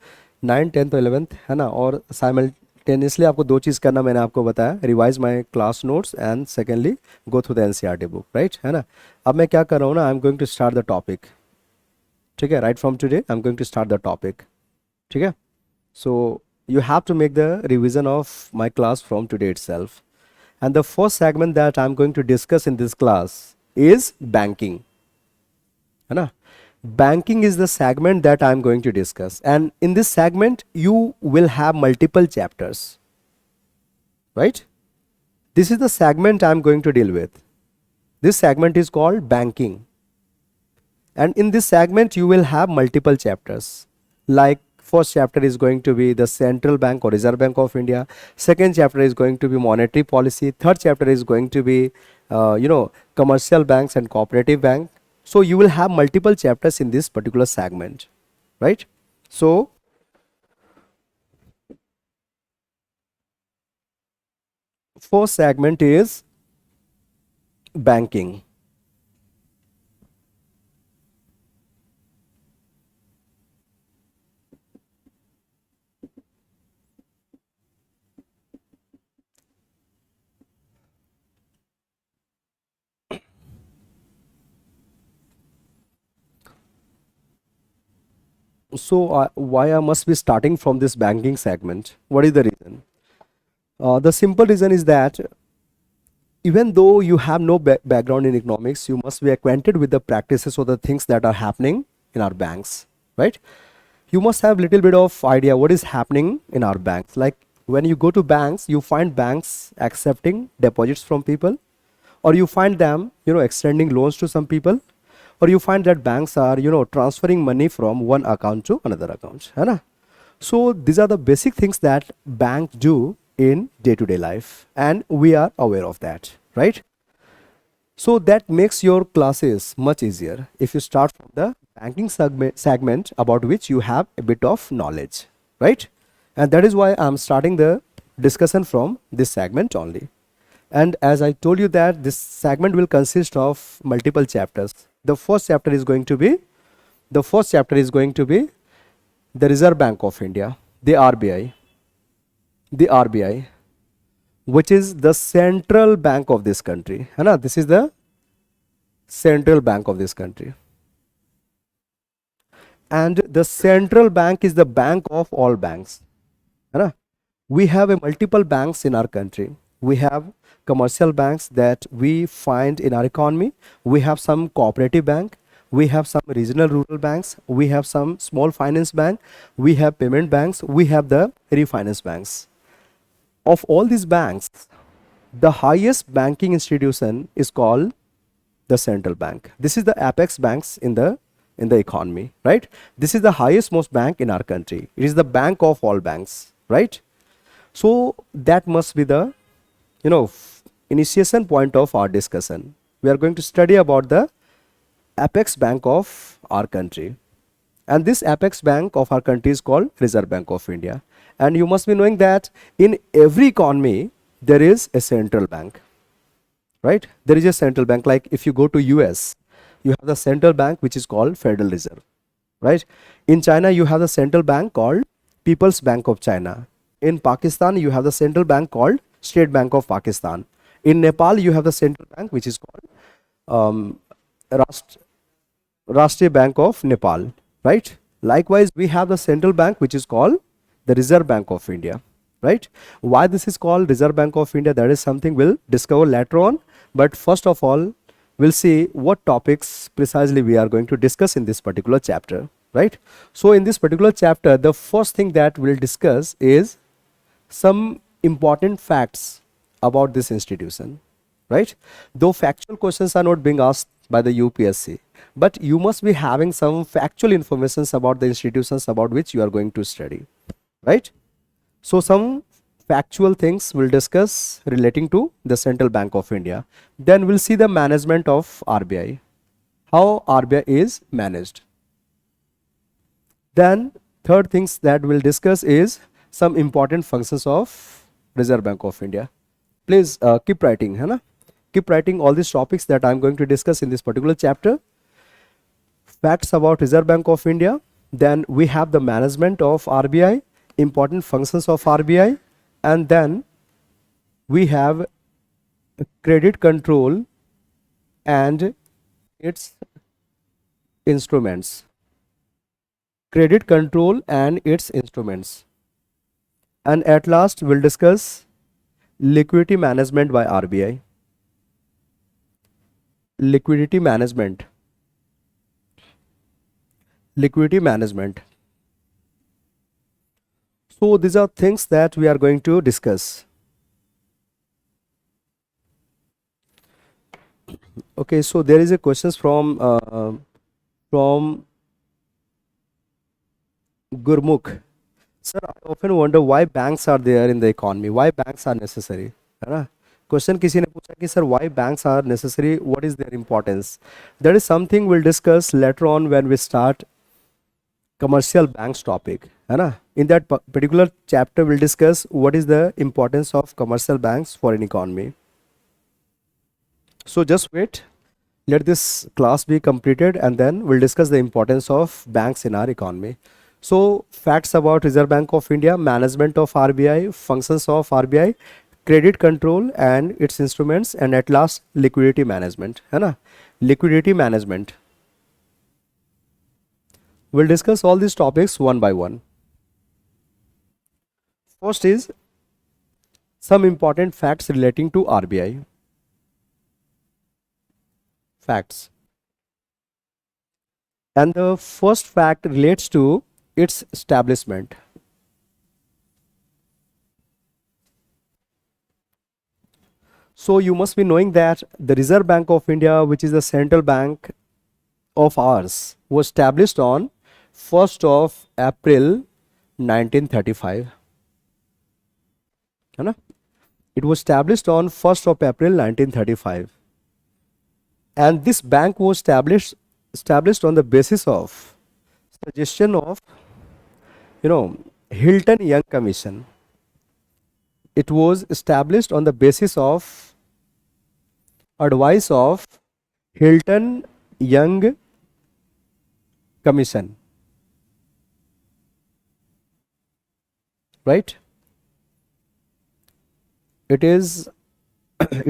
9th 10th 11th, है ना. और साइमल्टेनियसली आपको 2 चीज़ करना, मैंने आपको बताया, revise my class notes and secondly go through the NCERT book, right, है ना. अब मैं क्या कर रहा हूँ ना, I am going to start the topic. ठीक है, right from today I am going to start the topic. ठीक है. So you have to make the revision of my class from today itself. And the first segment that I'm going to discuss in this class is banking. है ना? Banking is the segment that I am going to discuss, and in this segment you will have multiple chapters, right? This is the segment I am going to deal with. This segment is called banking, and in this segment you will have multiple chapters. Like first chapter is going to be the central bank or Reserve Bank of India. Second chapter is going to be monetary policy. Third chapter is going to be commercial banks and cooperative bank. So you will have multiple chapters in this particular segment, right? So first segment is banking. So why I must be starting from this banking segment? What is the reason? The simple reason is that even though you have no background in economics, you must be acquainted with the practices or the things that are happening in our banks, right? You must have little bit of idea what is happening in our banks. Like when you go to banks, you find banks accepting deposits from people, or you find them, extending loans to some people, or you find that banks are, transferring money from one account to another account, है ना? So these are the basic things that banks do in day-to-day life, and we are aware of that, right? So that makes your classes much easier if you start from the banking segment about which you have a bit of knowledge, right? And that is why I'm starting the discussion from this segment only. And as I told you that this segment will consist of multiple chapters. The first chapter is going to be the Reserve Bank of India, the RBI, which is the central bank of this country. है ना? This is the central bank of this country. And the central bank is the bank of all banks. है ना? We have a multiple banks in our country. We have commercial banks that we find in our economy. We have some cooperative bank. We have some regional rural banks. We have some small finance bank. We have payment banks. We have the refinance banks. Of all these banks, the highest banking institution is called the central bank. This is the apex banks in the economy, right? This is the highest most bank in our country. It is the bank of all banks, right? So that must be the initiation point of our discussion. We are going to study about the apex bank of our country, and this apex bank of our country is called Reserve Bank of India. And you must be knowing that in every economy there is a central bank, right? There is a central bank. Like if you go to US, you have the central bank which is called Federal Reserve, right? In China you have the central bank called People's Bank of China. In Pakistan you have the central bank called State Bank of Pakistan. In Nepal you have the central bank which is called Rashtriya Bank of Nepal, right? Likewise we have the central bank which is called the Reserve Bank of India, right? Why this is called Reserve Bank of India, that is something we'll discover later on. But first of all, we'll see what topics precisely we are going to discuss in this particular chapter, right? So in this particular chapter, the first thing that we'll discuss is some important facts about this institution, right? Though factual questions are not being asked by the UPSC, but you must be having some factual information about the institutions about which you are going to study, right? So some factual things we'll discuss relating to the Central Bank of India. Then we'll see the management of RBI, how RBI is managed. Then third things that we'll discuss is some important functions of Reserve Bank of India. Please keep writing, है ना? Keep writing all these topics that I'm going to discuss in this particular chapter. Facts about Reserve Bank of India. Then we have the management of RBI, important functions of RBI, and then we have credit control and its instruments. Credit control and its instruments. And at last we'll discuss liquidity management by RBI. liquidity management. Liquidity management. So these are things that we are going to discuss. Okay, so there is a questions from Gurmukh. Sir, I often wonder why banks are there in the economy. Why banks are necessary? है ना? Question किसी ने पूछा कि sir, why banks are necessary? What is their importance? That is something we'll discuss later on when we start commercial banks topic. है ना? In that particular chapter, we'll discuss what is the importance of commercial banks for an economy. So just wait. Let this class be completed and then we'll discuss the importance of banks in our economy. So facts about Reserve Bank of India, management of RBI, functions of RBI, credit control and its instruments, and at last liquidity management. है ना? Liquidity management. We'll discuss all these topics one by one. First is some important facts relating to RBI. Facts. And the first fact relates to its establishment. So you must be knowing that the Reserve Bank of India, which is the central bank of ours, was established on 1st of April 1935. है ना? It was established on 1st of April 1935. And this bank was established on the basis of suggestion of, Hilton Young Commission. It was established on the basis of advice of Hilton Young Commission. Right? It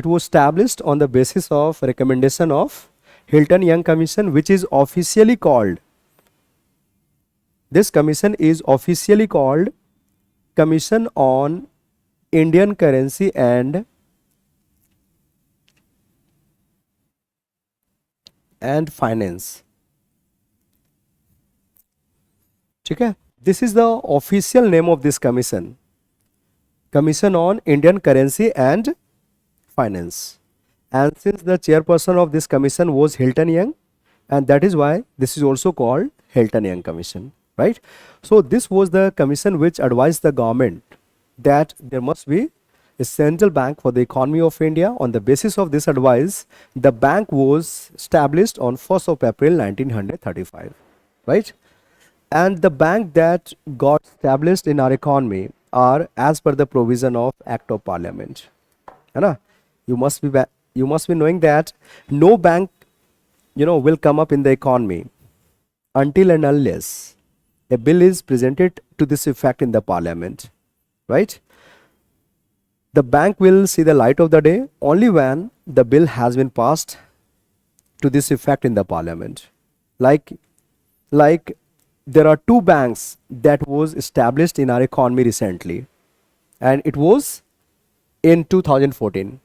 was established on the basis of recommendation of Hilton Young Commission, which is officially called, this commission is officially called Commission on Indian Currency and Finance. ठीक है? This is the official name of this commission. Commission on Indian Currency and Finance. And since the chairperson of this commission was Hilton Young, and that is why this is also called Hilton Young Commission, right? So this was the commission which advised the government that there must be a central bank for the economy of India. On the basis of this advice, the bank was established on 1st of April 1935, right? And the bank that got established in our economy are as per the provision of Act of Parliament. है ना? You must be knowing that no bank, will come up in the economy until and unless a bill is presented to this effect in the Parliament, right? The bank will see the light of the day only when the bill has been passed to this effect in the Parliament. Like there are two banks that was established in our economy recently, and it was in 2014.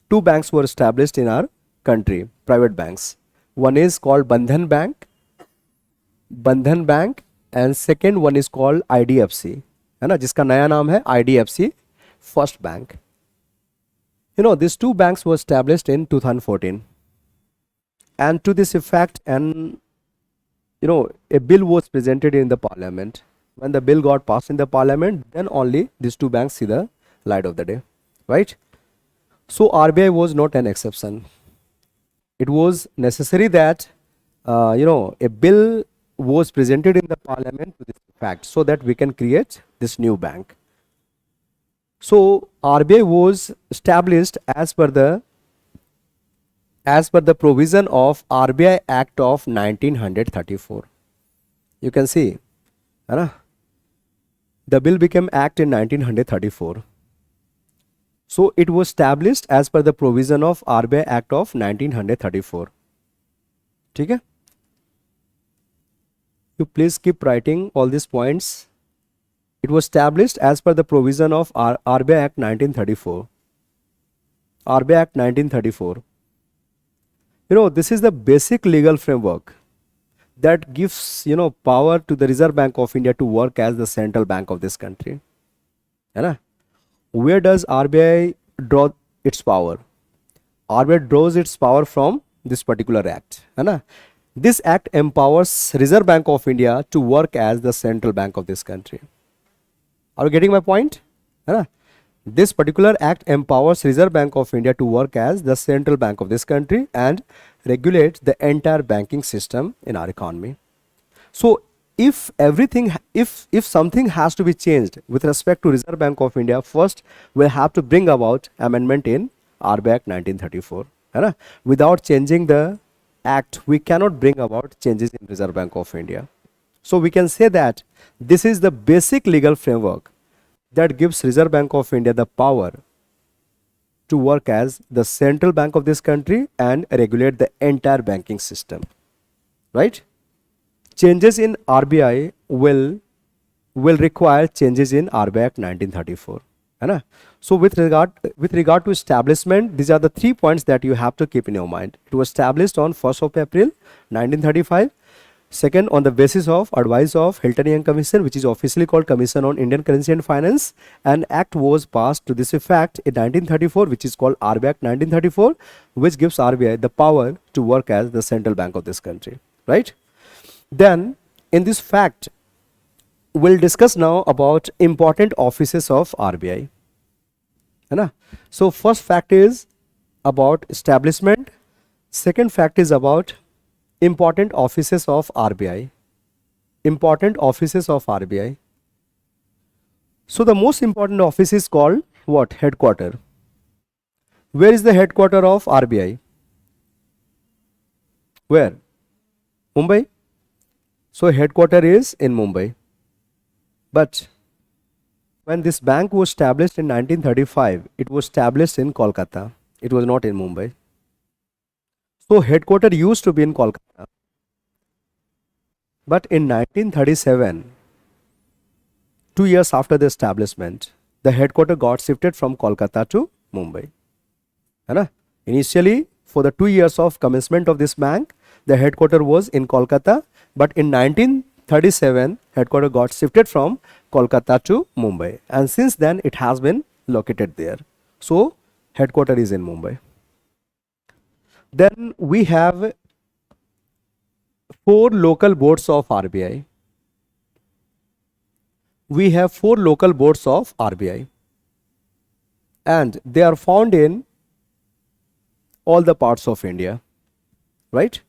Two banks were established in our country, private banks. One is called Bandhan Bank, and second one is called IDFC, है ना, जिसका नया नाम है IDFC First Bank. These two banks were established in 2014, and to this effect, and a bill was presented in the Parliament. When the bill got passed in the Parliament, then only these two banks see the light of the day, right? So RBI was not an exception. It was necessary that a bill was presented in the Parliament to this effect so that we can create this new bank. So RBI was established as per the provision of RBI Act of 1934. You can see, the bill became Act in 1934. So it was established as per the provision of RBI Act of 1934. ठीक है? You please keep writing all these points. It was established as per the provision of RBI Act 1934. RBI Act 1934. This is the basic legal framework that gives, power to the Reserve Bank of India to work as the central bank of this country. है ना? Where does RBI draw its power? RBI draws its power from this particular act. है ना? This act empowers Reserve Bank of India to work as the central bank of this country. Are you getting my point? है ना? This particular act empowers Reserve Bank of India to work as the central bank of this country and regulate the entire banking system in our economy. So if something has to be changed with respect to Reserve Bank of India, first we'll have to bring about amendment in RBI Act 1934. है ना? Without changing the act, we cannot bring about changes in Reserve Bank of India. So we can say that this is the basic legal framework that gives Reserve Bank of India the power to work as the central bank of this country and regulate the entire banking system. Right? Changes in RBI will require changes in RBI Act 1934. है ना? So with regard to establishment, these are the 3 points that you have to keep in your mind. It was established on 1st of April 1935. Second, on the basis of advice of Hilton Young Commission, which is officially called Commission on Indian Currency and Finance. An act was passed to this effect in 1934, which is called RBI Act 1934, which gives RBI the power to work as the central bank of this country. Right? Then, in this fact, we'll discuss now about important offices of RBI. है ना? So, first fact is about establishment. Second fact is about important offices of RBI. Important offices of RBI. So the most important office is called what? Headquarter. Where is the headquarter of RBI? Where? Mumbai. So headquarter is in Mumbai. But when this bank was established in 1935, it was established in Kolkata. It was not in Mumbai. So headquarter used to be in Kolkata. But in 1937, 2 years after the establishment, the headquarter got shifted from Kolkata to Mumbai. है ना? Initially, for the 2 years of commencement of this bank, the headquarter was in Kolkata. But in 1937, headquarter got shifted from Kolkata to Mumbai. And since then, it has been located there. So headquarter is in Mumbai. Then we have 4 local boards of RBI. We have 4 local boards of RBI, and they are found in all the parts of India. Right?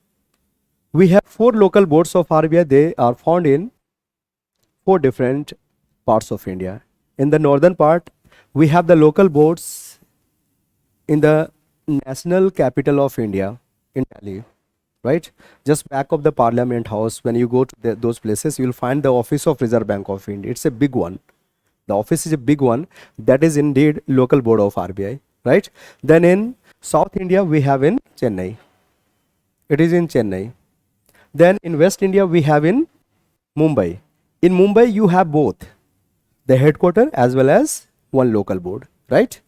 We have 4 local boards of RBI. They are found in 4 different parts of India. In the northern part, we have the local boards in the National Capital of India in Delhi, right? Just back of the Parliament House, when you go to those places, you will find the Office of Reserve Bank of India. It's a big one. The office is a big one. That is indeed local board of RBI, right? Then in South India, we have in Chennai. It is in Chennai. Then in West India, we have in Mumbai. In Mumbai, you have both the headquarter as well as one local board, right?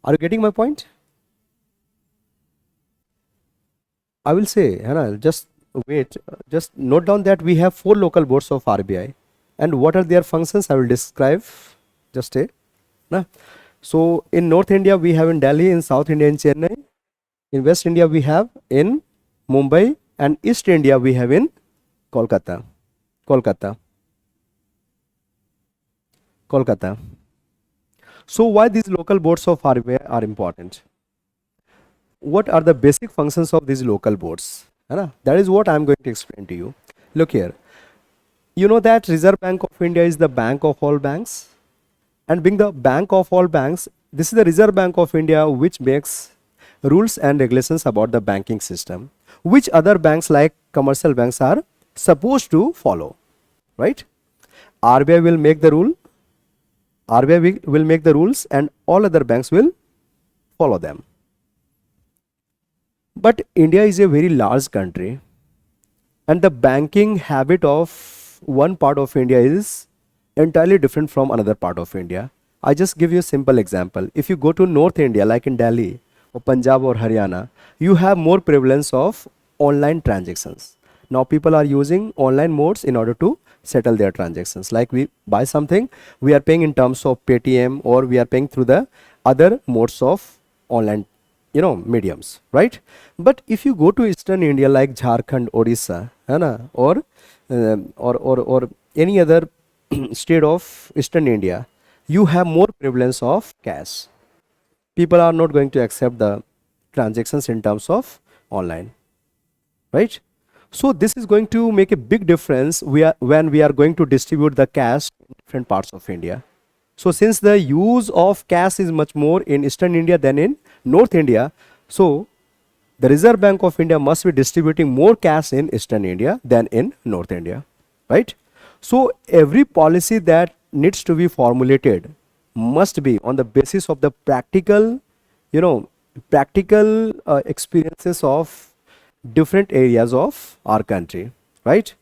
Are you getting my point? I will say, just wait, just note down that we have 4 local boards of RBI, and what are their functions I will describe. Just stay. So in North India we have in Delhi, in South India in Chennai, in West India we have in Mumbai, and East India we have in Kolkata. So why these local boards of RBI are important? What are the basic functions of these local boards? That is what I am going to explain to you. Look here. You know that Reserve Bank of India is the bank of all banks, and being the bank of all banks, this is the Reserve Bank of India which makes rules and regulations about the banking system, which other banks like commercial banks are supposed to follow, right? RBI will make the rule. RBI will make the rules, and all other banks will follow them. But India is a very large country, and the banking habit of one part of India is entirely different from another part of India. I just give you a simple example. If you go to North India, like in Delhi, or Punjab or Haryana, you have more prevalence of online transactions. Now people are using online modes in order to settle their transactions. Like we buy something, we are paying in terms of Paytm, or we are paying through the other modes of online, mediums, right? But if you go to Eastern India like Jharkhand, Odisha, है ना, or any other state of Eastern India, you have more prevalence of cash. People are not going to accept the transactions in terms of online, right? So this is going to make a big difference when we are going to distribute the cash in different parts of India. So since the use of cash is much more in Eastern India than in North India, so the Reserve Bank of India must be distributing more cash in Eastern India than in North India, right? So every policy that needs to be formulated must be on the basis of the practical, experiences of different areas of our country, right?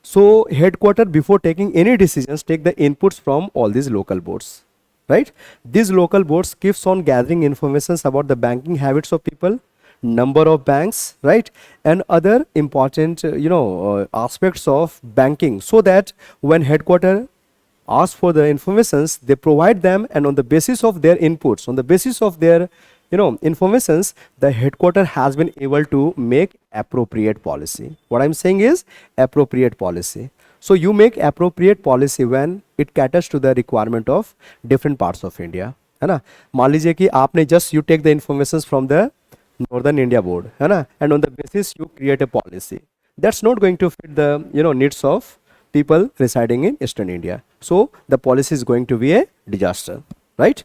So headquarter, before taking any decisions, take the inputs from all these local boards, right? These local boards keeps on gathering informations about the banking habits of people, number of banks, right, and other important aspects of banking, so that when headquarter ask for the informations, they provide them, and on the basis of their inputs, on the basis of their informations, the headquarter has been able to make appropriate policy. What I'm saying is appropriate policy. So you make appropriate policy when it caters to the requirement of different parts of India, है ना. मान लीजिए कि आपने just you take the informations from the Northern India board, है ना, and on the basis you create a policy that's not going to fit the needs of people residing in Eastern India. So the policy is going to be a disaster, right?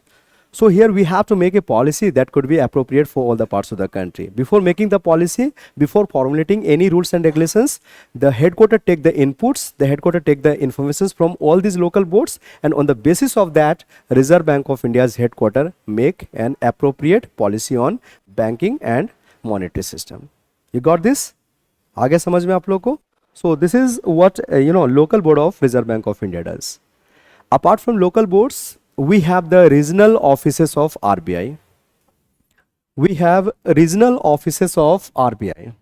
So here we have to make a policy that could be appropriate for all the parts of the country. Before making the policy, before formulating any rules and regulations, the headquarter take the inputs, the headquarter take the informations from all these local boards, and on the basis of that, Reserve Bank of India's headquarter make an appropriate policy on banking and monetary system. You got this? आगे समझ में आप लोगों को? So this is what local board of Reserve Bank of India does. Apart from local boards, we have the regional offices of RBI. We have regional offices of RBI.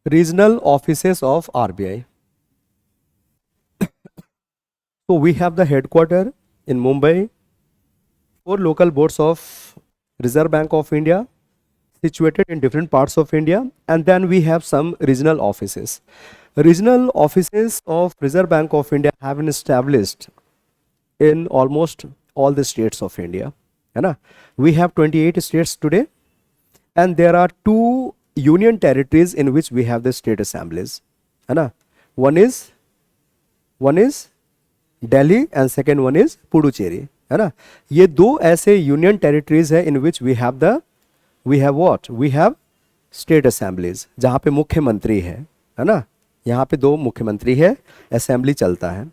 Regional offices of RBI. So we have the headquarter in Mumbai, 4 local boards of Reserve Bank of India situated in different parts of India, and then we have some regional offices. Regional offices of Reserve Bank of India have been established in almost all the states of India. We have 28 states today, and there are 2 union territories in which we have the state assemblies. One is Delhi and second one is Puducherry. ये 2 ऐसे union territories है in which we have what? We have state assemblies, जहाँ पे मुख्यमंत्री है ना. यहाँ पे 2 मुख्यमंत्री है, असेंबली चलता है.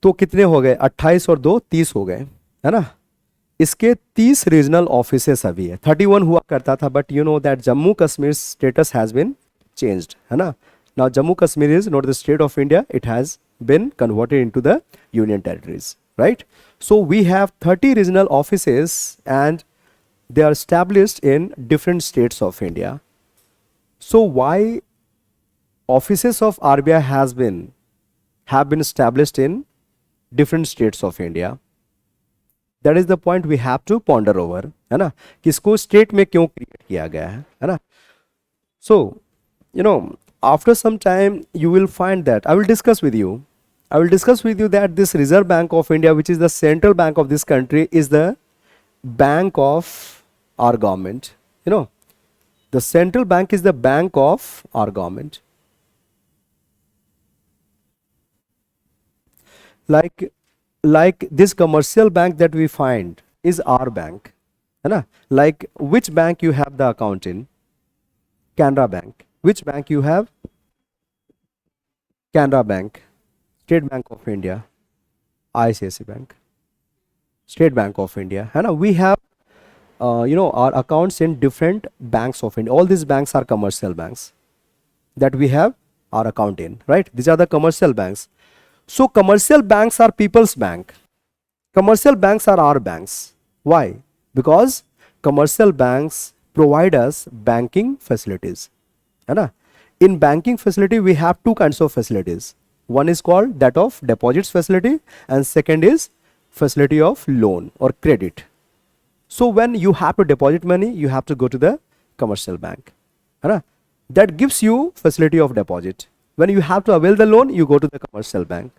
तो कितने हो गए? 28 और 2 30 हो गए, है ना. इसके 30 रीजनल ऑफिसेस अभी है. 31 हुआ करता था, but you know that Jammu Kashmir status has been changed, है ना. Now Jammu Kashmir is not the state of India, it has been converted into the union territories, right? So we have 30 regional offices and they are established in different states of India. So why offices of RBI have been established in different states of India? That is the point we have to ponder over, है ना, किसको state में क्यों create किया गया है ना. So after some time you will find that I will discuss with you that this Reserve Bank of India, which is the central bank of this country, is the bank of our government. The central bank is the bank of our government. Like this commercial bank that we find is our bank, है ना. Like which bank you have the account in? Canara Bank. Which bank you have? Canara Bank. State Bank of India. ICICI Bank. State Bank of India, है ना. We have our accounts in different banks of India. All these banks are commercial banks that we have our account in, right? These are the commercial banks. So commercial banks are people's bank. Commercial banks are our banks. Why? Because commercial banks provide us banking facilities. है ना? In banking facility, we have two kinds of facilities. One is called that of deposits facility, and second is facility of loan or credit. So when you have to deposit money, you have to go to the commercial bank. है ना? That gives you facility of deposit. When you have to avail the loan, you go to the commercial bank.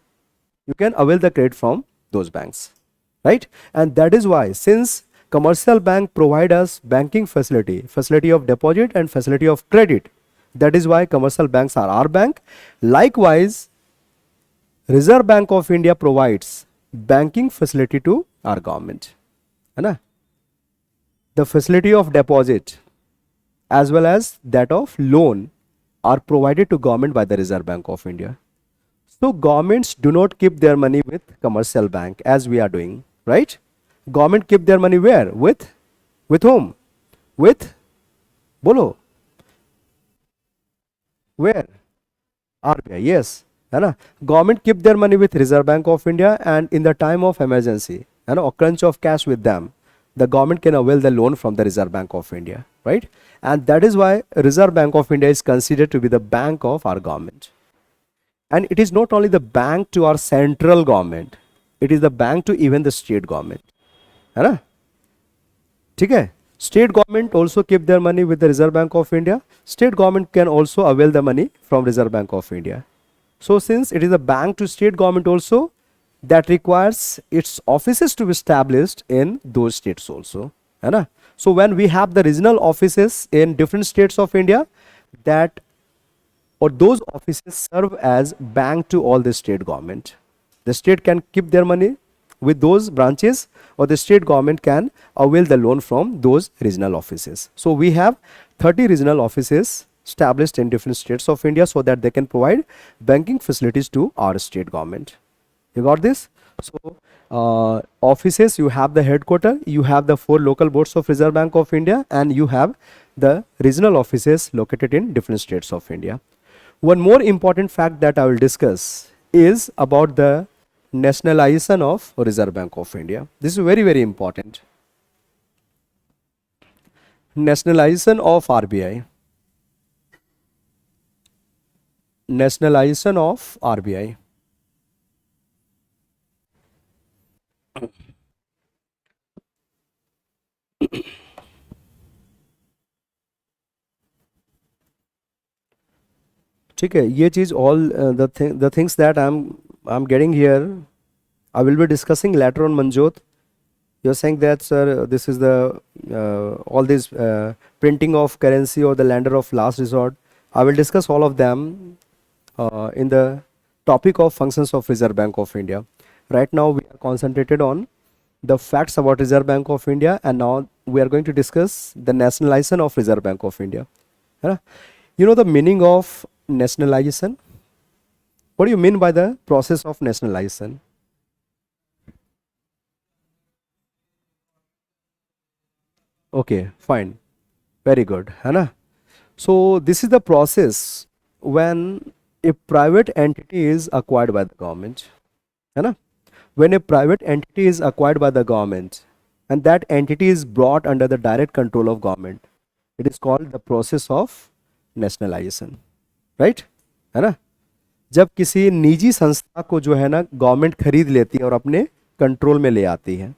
You can avail the credit from those banks, right? And that is why, since commercial bank provide us banking facility, facility of deposit and facility of credit, that is why commercial banks are our bank. Likewise, Reserve Bank of India provides banking facility to our government, है ना? The facility of deposit as well as that of loan are provided to government by the Reserve Bank of India. So governments do not keep their money with commercial bank as we are doing, right? Government keep their money where? With whom? With, bolo, where? RBI, yes. है ना? Government keep their money with Reserve Bank of India, and in the time of emergency, है ना, or crunch of cash with them, the government can avail the loan from the Reserve Bank of India, right? And that is why Reserve Bank of India is considered to be the bank of our government. And it is not only the bank to our central government, it is the bank to even the state government, है ना? ठीक है? State government also keep their money with the Reserve Bank of India. State government can also avail the money from Reserve Bank of India. So since it is a bank to state government also, that requires its offices to be established in those states also, है ना? So when we have the regional offices in different states of India, that or those offices serve as bank to all the state government. The state can keep their money with those branches, or the state government can avail the loan from those regional offices. So we have 30 regional offices established in different states of India so that they can provide banking facilities to our state government. You got this? So offices, you have the headquarter, you have the 4 local boards of Reserve Bank of India, and you have the regional offices located in different states of India. One more important fact that I will discuss is about the nationalization of Reserve Bank of India. This is very, very important. Nationalization of RBI. Nationalization of RBI. ठीक है, ये चीज all the things that I'm getting here, I will be discussing later on. Manjot, you're saying that, sir, this is the all this printing of currency or the lender of last resort. I will discuss all of them in the topic of functions of Reserve Bank of India. Right now we are concentrated on the facts about Reserve Bank of India, and now we are going to discuss the nationalization of Reserve Bank of India. You know the meaning of nationalization? What do you mean by the process of nationalization? Okay, fine, very good, है ना? So this is the process when a private entity is acquired by the government, है ना? When a private entity is acquired by the government and that entity is brought under the direct control of government, it is called the process of nationalization, right? है ना? जब किसी निजी संस्था को जो है ना गवर्नमेंट खरीद लेती है और अपने कंट्रोल में ले आती है,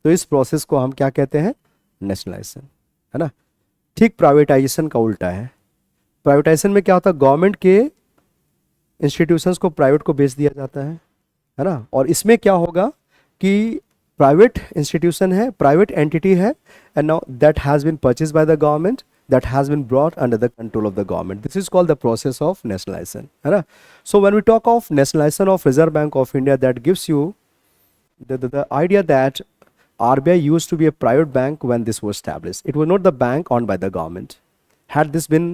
तो इस प्रोसेस को हम क्या कहते हैं? नेशनलाइजेशन, है ना? ठीक प्राइवेटाइजेशन का उल्टा है. प्राइवेटाइजेशन में क्या होता है? गवर्नमेंट के इंस्टीट्यूशंस को प्राइवेट को बेच दिया जाता है ना? और इसमें क्या होगा कि प्राइवेट इंस्टीट्यूशन है, प्राइवेट एंटिटी है, and now that has been purchase by the government, that has been brought under the control of the government. This is called the process of nationalization, है ना? So when we talk of nationalization of Reserve Bank of India, that gives you the idea that RBI used to be a private bank when this was established. It was not the bank owned by the government. Had this been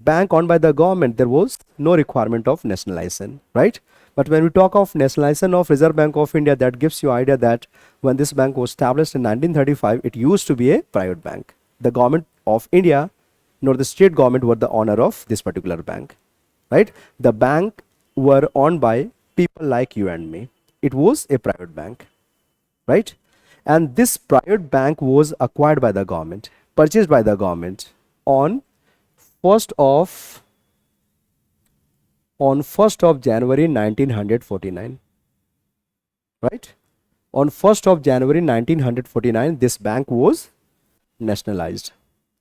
bank owned by the government, there was no requirement of nationalization, right? But when we talk of nationalization of Reserve Bank of India, that gives you idea that when this bank was established in 1935, it used to be a private bank. The government of India nor the state government were the owner of this particular bank, right? The bank were owned by people like you and me. It was a private bank. right? And this private bank was acquired by the government, purchased by the government on 1st of on 1st of January 1949, right? On 1st of January 1949, this bank was nationalized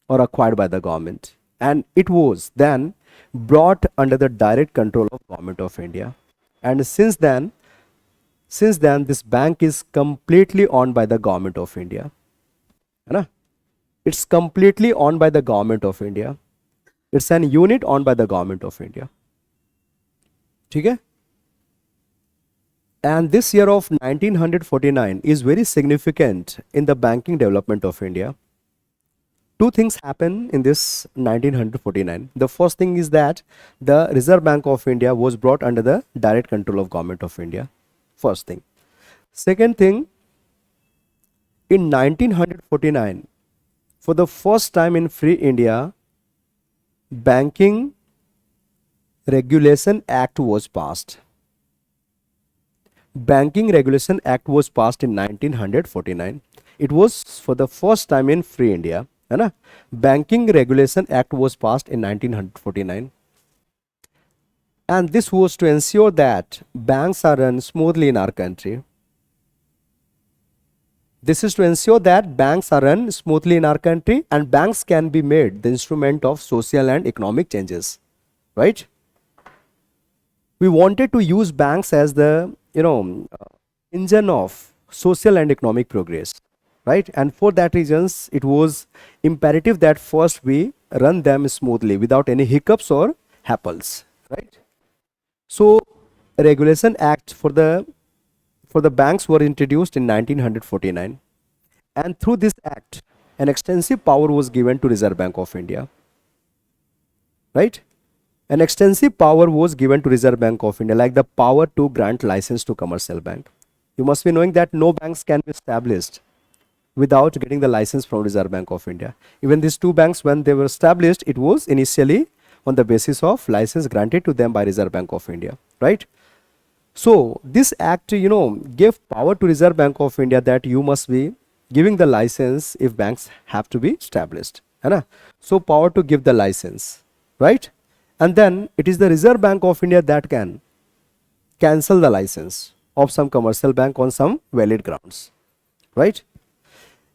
or acquired by the government, and it was then brought under the direct control of Government of India. And since then this bank is completely owned by the Government of India, है ना? It's completely owned by the Government of India. It's an unit owned by the Government of India. ठीक है? And this year of 1949 is very significant in the banking development of India. Two things happen in this 1949. The first thing is that the Reserve Bank of India was brought under the direct control of Government of India. First thing. Second thing, in 1949, for the first time in free India, Banking Regulation Act was passed. Banking Regulation Act was passed in 1949. It was for the first time in free India, है ना? Banking Regulation Act was passed in 1949, and this was to ensure that banks are run smoothly in our country. This is to ensure that banks are run smoothly in our country, and banks can be made the instrument of social and economic changes, right? We wanted to use banks as the engine of social and economic progress, right? And for that reasons, it was imperative that first we run them smoothly without any hiccups or happles, right? So Regulation Act for the banks were introduced in 1949, and through this act an extensive power was given to Reserve Bank of India, right? An extensive power was given to Reserve Bank of India, like the power to grant license to commercial bank. You must be knowing that no banks can be established without getting the license from Reserve Bank of India. Even these two banks, when they were established, it was initially on the basis of license granted to them by Reserve Bank of India, right? So this act, gave power to Reserve Bank of India that you must be giving the license if banks have to be established, है ना? So power to give the license, right? And then it is the Reserve Bank of India that can cancel the license of some commercial bank on some valid grounds, right?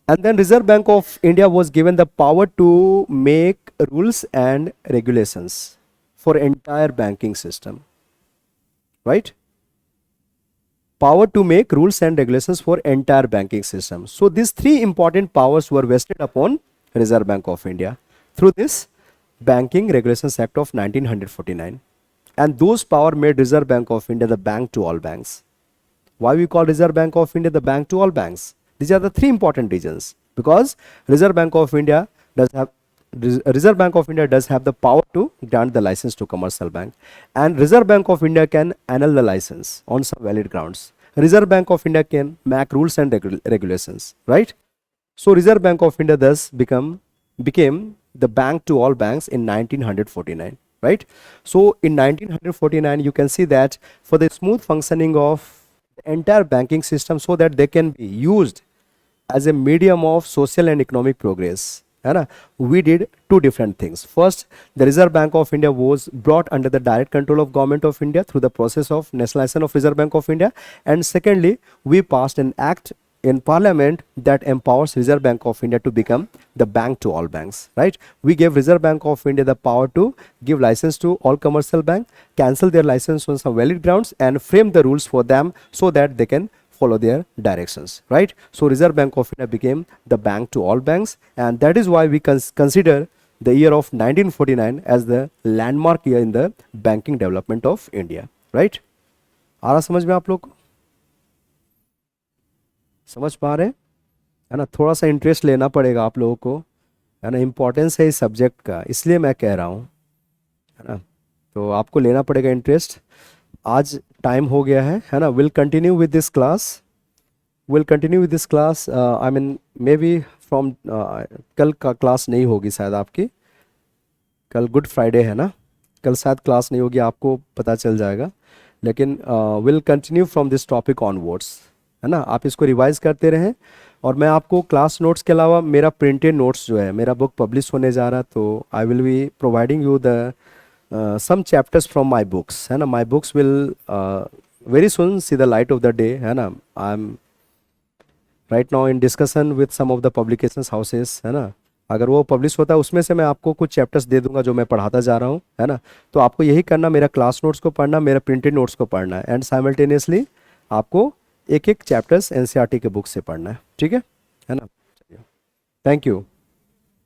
And then Reserve Bank of India was given the power to make rules and regulations for entire banking system, right? Power to make rules and regulations for entire banking system. So these three important powers were vested upon Reserve Bank of India through this Banking Regulations Act of 1949, and those power made Reserve Bank of India the bank to all banks. Why we call Reserve Bank of India the bank to all banks? These are the three important reasons. Because Reserve Bank of India does have the power to grant the license to commercial bank, and Reserve Bank of India can annul the license on some valid grounds. Reserve Bank of India can make rules and regulations, right? So Reserve Bank of India thus became the bank to all banks in 1949, right? So in 1949, you can see that for the smooth functioning of the entire banking system, so that they can be used as a medium of social and economic progress, we did two different things. First, the Reserve Bank of India was brought under the direct control of Government of India through the process of Nationalization of Reserve Bank of India, and secondly, we passed an act in Parliament that empowers Reserve Bank of India to become the bank to all banks, right? We gave Reserve Bank of India the power to give license to all commercial banks, cancel their license on some valid grounds, and frame the rules for them so that they can follow their directions, right? So Reserve Bank of India became the bank to all banks, and that is why we consider the year of 1949 as the landmark year in the banking development of India, right? आ रहा समझ में आप लोग? समझ पा रहे हैं, है ना? थोड़ा सा इंटरेस्ट लेना पड़ेगा आप लोगों को, है ना? इम्पोर्टेंस है इस सब्जेक्ट का, इसलिए मैं कह रहा हूँ, है ना? तो आपको लेना पड़ेगा इंटरेस्ट. आज टाइम हो गया है ना? Will continue with this class. I mean may be from कल का क्लास नहीं होगी शायद आपकी. कल गुड फ्राइडे है ना? कल शायद क्लास नहीं होगी, आपको पता चल जाएगा. लेकिन will continue from this topic onwards, है ना, आप इसको रिवाइज करते रहें। और मैं आपको क्लास नोट्स के अलावा मेरा प्रिंटेड नोट्स जो है, मेरा बुक पब्लिश होने जा रहा है, तो I will be providing you the some chapters from my books, है ना। My books will very soon see the light of the day, है ना। I'm right now in discussion with some of the publications houses, है ना। अगर वो publish होता है उसमें से मैं आपको कुछ चैप्टर्स दे दूंगा जो मैं पढ़ाता जा रहा हूँ, है ना। तो आपको यही करना, मेरा क्लास नोट्स को पढ़ना, मेरा प्रिंटेड नोट्स को पढ़ना है, एंड साइमल्टेनियसली आपको एक एक चैप्टर्स एनसीईआरटी के बुक से पढ़ना है, ठीक है ना। Thank you.